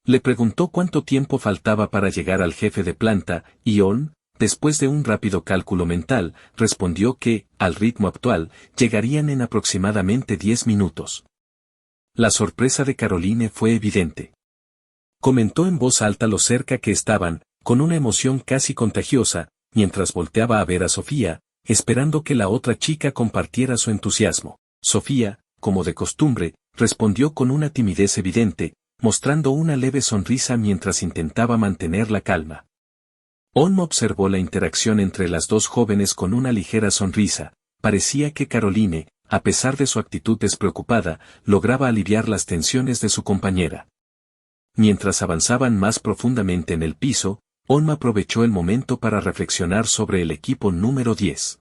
A: Le preguntó cuánto tiempo faltaba para llegar al jefe de planta, y On, después de un rápido cálculo mental, respondió que, al ritmo actual, llegarían en aproximadamente 10 minutos. La sorpresa de Caroline fue evidente. Comentó en voz alta lo cerca que estaban, con una emoción casi contagiosa, mientras volteaba a ver a Sofía, esperando que la otra chica compartiera su entusiasmo. Sofía, como de costumbre, respondió con una timidez evidente, mostrando una leve sonrisa mientras intentaba mantener la calma. On observó la interacción entre las dos jóvenes con una ligera sonrisa. Parecía que Caroline, a pesar de su actitud despreocupada, lograba aliviar las tensiones de su compañera. Mientras avanzaban más profundamente en el piso, On aprovechó el momento para reflexionar sobre el equipo número 10.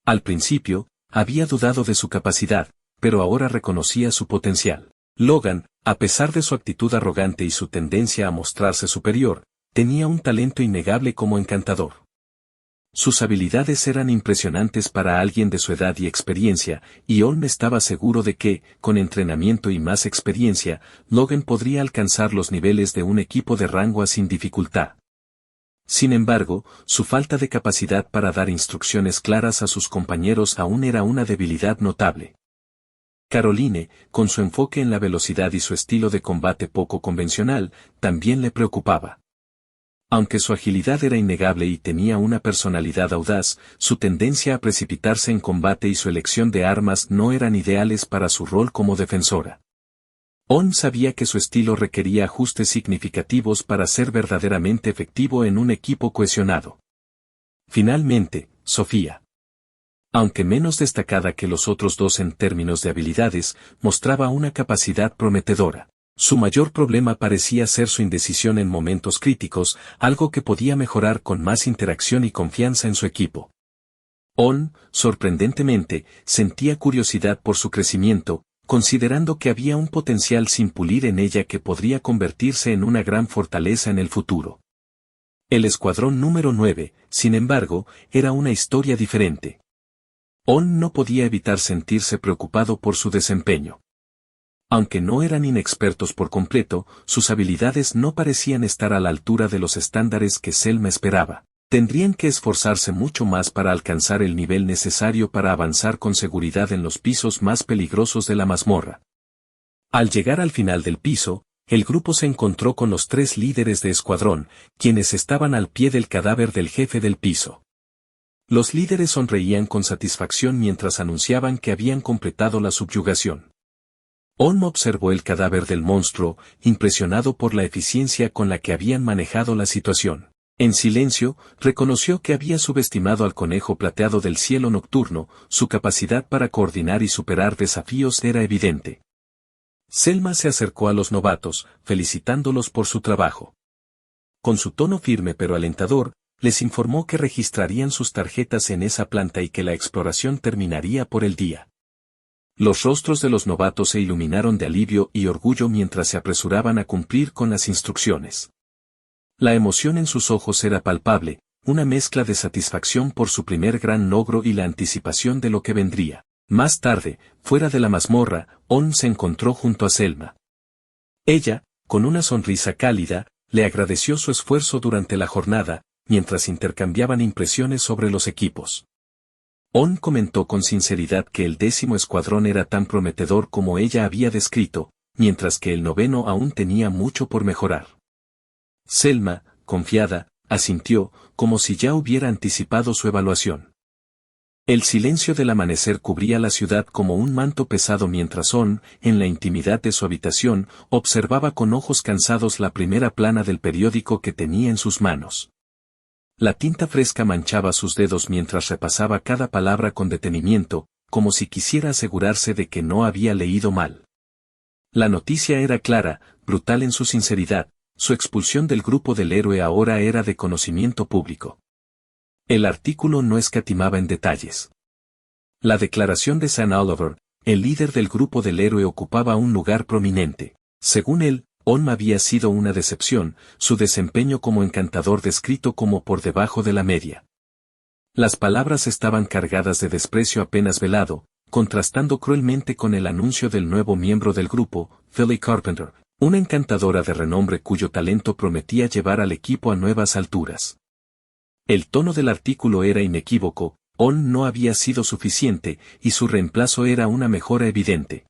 A: Al principio, había dudado de su capacidad, pero ahora reconocía su potencial. Logan, a pesar de su actitud arrogante y su tendencia a mostrarse superior, tenía un talento innegable como encantador. Sus habilidades eran impresionantes para alguien de su edad y experiencia, y On estaba seguro de que, con entrenamiento y más experiencia, Logan podría alcanzar los niveles de un equipo de rango A sin dificultad. Sin embargo, su falta de capacidad para dar instrucciones claras a sus compañeros aún era una debilidad notable. Caroline, con su enfoque en la velocidad y su estilo de combate poco convencional, también le preocupaba. Aunque su agilidad era innegable y tenía una personalidad audaz, su tendencia a precipitarse en combate y su elección de armas no eran ideales para su rol como defensora. On sabía que su estilo requería ajustes significativos para ser verdaderamente efectivo en un equipo cohesionado. Finalmente, Sofía, aunque menos destacada que los otros dos en términos de habilidades, mostraba una capacidad prometedora. Su mayor problema parecía ser su indecisión en momentos críticos, algo que podía mejorar con más interacción y confianza en su equipo. On, sorprendentemente, sentía curiosidad por su crecimiento, considerando que había un potencial sin pulir en ella que podría convertirse en una gran fortaleza en el futuro. El escuadrón número 9, sin embargo, era una historia diferente. On no podía evitar sentirse preocupado por su desempeño. Aunque no eran inexpertos por completo, sus habilidades no parecían estar a la altura de los estándares que Selma esperaba. Tendrían que esforzarse mucho más para alcanzar el nivel necesario para avanzar con seguridad en los pisos más peligrosos de la mazmorra. Al llegar al final del piso, el grupo se encontró con los 3 líderes de escuadrón, quienes estaban al pie del cadáver del jefe del piso. Los líderes sonreían con satisfacción mientras anunciaban que habían completado la subyugación. On observó el cadáver del monstruo, impresionado por la eficiencia con la que habían manejado la situación. En silencio, reconoció que había subestimado al conejo plateado del cielo nocturno, su capacidad para coordinar y superar desafíos era evidente. Selma se acercó a los novatos, felicitándolos por su trabajo. Con su tono firme pero alentador, les informó que registrarían sus tarjetas en esa planta y que la exploración terminaría por el día. Los rostros de los novatos se iluminaron de alivio y orgullo mientras se apresuraban a cumplir con las instrucciones. La emoción en sus ojos era palpable, una mezcla de satisfacción por su primer gran logro y la anticipación de lo que vendría. Más tarde, fuera de la mazmorra, On se encontró junto a Selma. Ella, con una sonrisa cálida, le agradeció su esfuerzo durante la jornada, mientras intercambiaban impresiones sobre los equipos. On comentó con sinceridad que el 10º escuadrón era tan prometedor como ella había descrito, mientras que el 9º aún tenía mucho por mejorar. Selma, confiada, asintió, como si ya hubiera anticipado su evaluación. El silencio del amanecer cubría la ciudad como un manto pesado mientras On, en la intimidad de su habitación, observaba con ojos cansados la primera plana del periódico que tenía en sus manos. La tinta fresca manchaba sus dedos mientras repasaba cada palabra con detenimiento, como si quisiera asegurarse de que no había leído mal. La noticia era clara, brutal en su sinceridad: su expulsión del grupo del héroe ahora era de conocimiento público. El artículo no escatimaba en detalles. La declaración de St. Oliver, el líder del grupo del héroe, ocupaba un lugar prominente. Según él, Olm había sido una decepción, su desempeño como encantador descrito como por debajo de la media. Las palabras estaban cargadas de desprecio apenas velado, contrastando cruelmente con el anuncio del nuevo miembro del grupo, Philly Carpenter, una encantadora de renombre cuyo talento prometía llevar al equipo a nuevas alturas. El tono del artículo era inequívoco, Olm no había sido suficiente, y su reemplazo era una mejora evidente.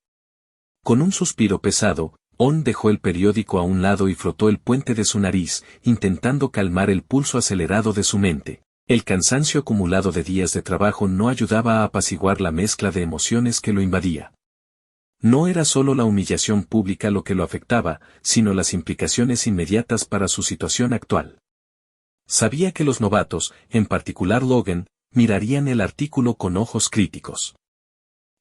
A: Con un suspiro pesado, Olm dejó el periódico a un lado y frotó el puente de su nariz, intentando calmar el pulso acelerado de su mente. El cansancio acumulado de días de trabajo no ayudaba a apaciguar la mezcla de emociones que lo invadía. No era solo la humillación pública lo que lo afectaba, sino las implicaciones inmediatas para su situación actual. Sabía que los novatos, en particular Logan, mirarían el artículo con ojos críticos.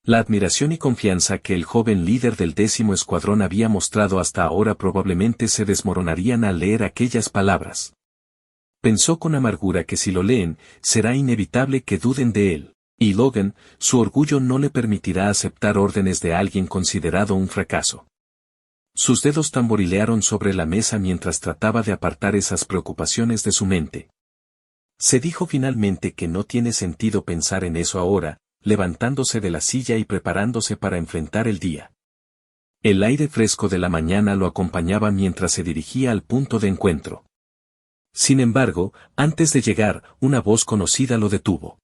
A: La admiración y confianza que el joven líder del 10º escuadrón había mostrado hasta ahora probablemente se desmoronarían al leer aquellas palabras. Pensó con amargura que si lo leen, será inevitable que duden de él, y Logan, su orgullo no le permitirá aceptar órdenes de alguien considerado un fracaso. Sus dedos tamborilearon sobre la mesa mientras trataba de apartar esas preocupaciones de su mente. Se dijo finalmente que no tiene sentido pensar en eso ahora, levantándose de la silla y preparándose para enfrentar el día. El aire fresco de la mañana lo acompañaba mientras se dirigía al punto de encuentro. Sin embargo, antes de llegar, una voz conocida lo detuvo.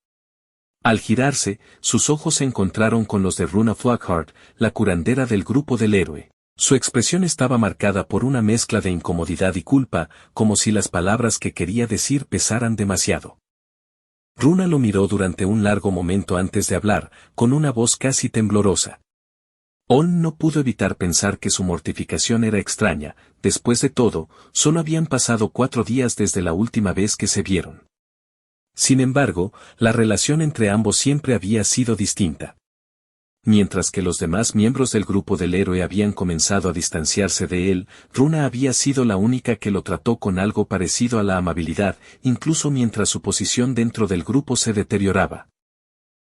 A: Al girarse, sus ojos se encontraron con los de Runa Flockhart, la curandera del grupo del héroe. Su expresión estaba marcada por una mezcla de incomodidad y culpa, como si las palabras que quería decir pesaran demasiado. Runa lo miró durante un largo momento antes de hablar, con una voz casi temblorosa. Olm no pudo evitar pensar que su mortificación era extraña, después de todo, solo habían pasado 4 días desde la última vez que se vieron. Sin embargo, la relación entre ambos siempre había sido distinta. Mientras que los demás miembros del grupo del héroe habían comenzado a distanciarse de él, Runa había sido la única que lo trató con algo parecido a la amabilidad, incluso mientras su posición dentro del grupo se deterioraba.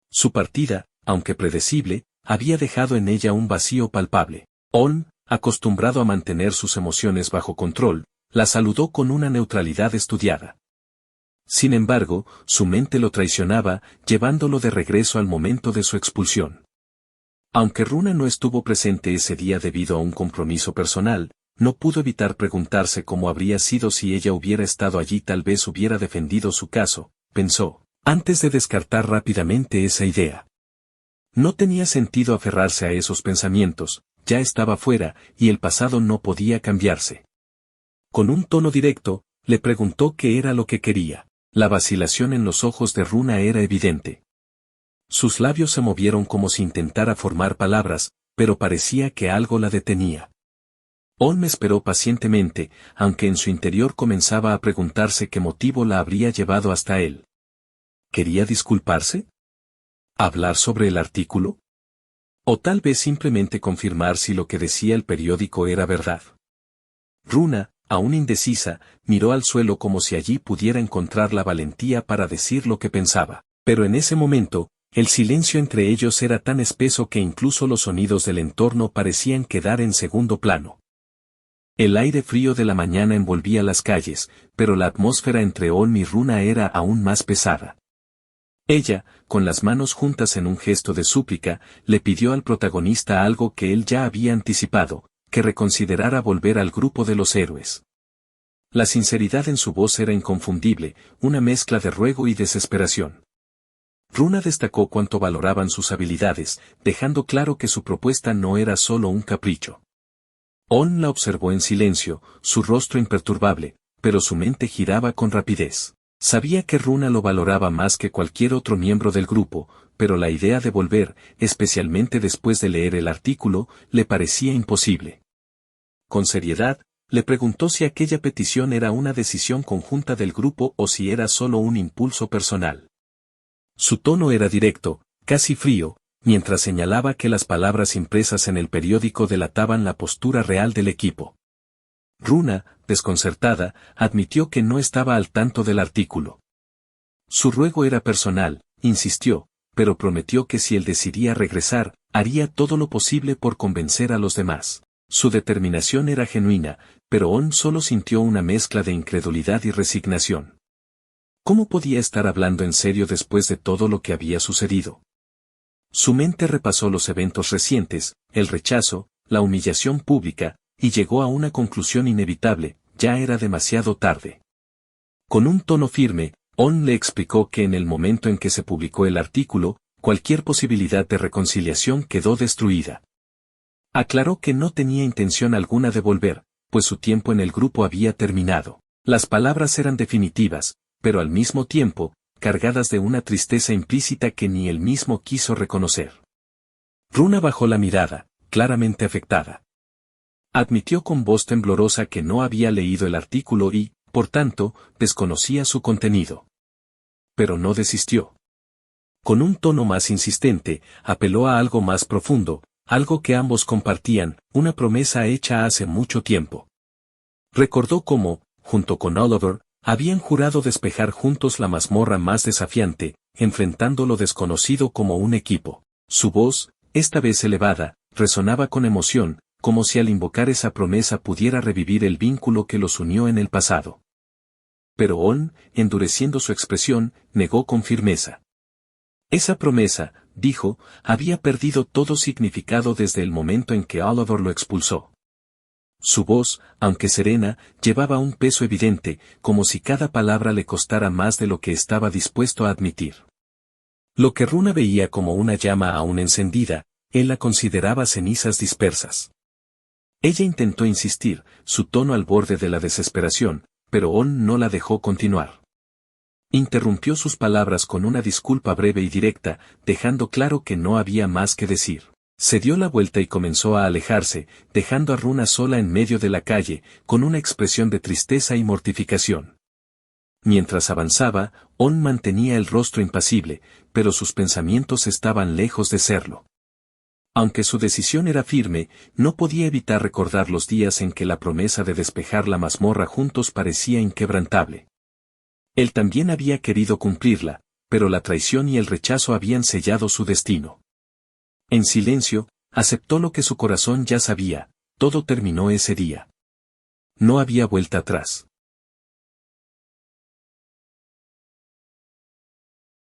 A: Su partida, aunque predecible, había dejado en ella un vacío palpable. Olm, acostumbrado a mantener sus emociones bajo control, la saludó con una neutralidad estudiada. Sin embargo, su mente lo traicionaba, llevándolo de regreso al momento de su expulsión. Aunque Runa no estuvo presente ese día debido a un compromiso personal, no pudo evitar preguntarse cómo habría sido si ella hubiera estado allí. Tal vez hubiera defendido su caso, pensó, antes de descartar rápidamente esa idea. No tenía sentido aferrarse a esos pensamientos, ya estaba fuera, y el pasado no podía cambiarse. Con un tono directo, le preguntó qué era lo que quería. La vacilación en los ojos de Runa era evidente. Sus labios se movieron como si intentara formar palabras, pero parecía que algo la detenía. Olm esperó pacientemente, aunque en su interior comenzaba a preguntarse qué motivo la habría llevado hasta él. ¿Quería disculparse? ¿Hablar sobre el artículo? ¿O tal vez simplemente confirmar si lo que decía el periódico era verdad? Runa, aún indecisa, miró al suelo como si allí pudiera encontrar la valentía para decir lo que pensaba, pero en ese momento, el silencio entre ellos era tan espeso que incluso los sonidos del entorno parecían quedar en segundo plano. El aire frío de la mañana envolvía las calles, pero la atmósfera entre Olm y Runa era aún más pesada. Ella, con las manos juntas en un gesto de súplica, le pidió al protagonista algo que él ya había anticipado, que reconsiderara volver al grupo de los héroes. La sinceridad en su voz era inconfundible, una mezcla de ruego y desesperación. Runa destacó cuánto valoraban sus habilidades, dejando claro que su propuesta no era solo un capricho. Olm la observó en silencio, su rostro imperturbable, pero su mente giraba con rapidez. Sabía que Runa lo valoraba más que cualquier otro miembro del grupo, pero la idea de volver, especialmente después de leer el artículo, le parecía imposible. Con seriedad, le preguntó si aquella petición era una decisión conjunta del grupo o si era solo un impulso personal. Su tono era directo, casi frío, mientras señalaba que las palabras impresas en el periódico delataban la postura real del equipo. Runa, desconcertada, admitió que no estaba al tanto del artículo. Su ruego era personal, insistió, pero prometió que si él decidía regresar, haría todo lo posible por convencer a los demás. Su determinación era genuina, pero On solo sintió una mezcla de incredulidad y resignación. ¿Cómo podía estar hablando en serio después de todo lo que había sucedido? Su mente repasó los eventos recientes, el rechazo, la humillación pública, y llegó a una conclusión inevitable: ya era demasiado tarde. Con un tono firme, On le explicó que en el momento en que se publicó el artículo, cualquier posibilidad de reconciliación quedó destruida. Aclaró que no tenía intención alguna de volver, pues su tiempo en el grupo había terminado. Las palabras eran definitivas, pero al mismo tiempo, cargadas de una tristeza implícita que ni él mismo quiso reconocer. Runa bajó la mirada, claramente afectada. Admitió con voz temblorosa que no había leído el artículo y, por tanto, desconocía su contenido. Pero no desistió. Con un tono más insistente, apeló a algo más profundo, algo que ambos compartían, una promesa hecha hace mucho tiempo. Recordó cómo, junto con Oliver, habían jurado despejar juntos la mazmorra más desafiante, enfrentando lo desconocido como un equipo. Su voz, esta vez elevada, resonaba con emoción, como si al invocar esa promesa pudiera revivir el vínculo que los unió en el pasado. Pero On, endureciendo su expresión, negó con firmeza. Esa promesa, dijo, había perdido todo significado desde el momento en que Oliver lo expulsó. Su voz, aunque serena, llevaba un peso evidente, como si cada palabra le costara más de lo que estaba dispuesto a admitir. Lo que Runa veía como una llama aún encendida, él la consideraba cenizas dispersas. Ella intentó insistir, su tono al borde de la desesperación, pero On no la dejó continuar. Interrumpió sus palabras con una disculpa breve y directa, dejando claro que no había más que decir. Se dio la vuelta y comenzó a alejarse, dejando a Runa sola en medio de la calle, con una expresión de tristeza y mortificación. Mientras avanzaba, On mantenía el rostro impasible, pero sus pensamientos estaban lejos de serlo. Aunque su decisión era firme, no podía evitar recordar los días en que la promesa de despejar la mazmorra juntos parecía inquebrantable. Él también había querido cumplirla, pero la traición y el rechazo habían sellado su destino. En silencio, aceptó lo que su corazón ya sabía: todo terminó ese día. No había vuelta atrás.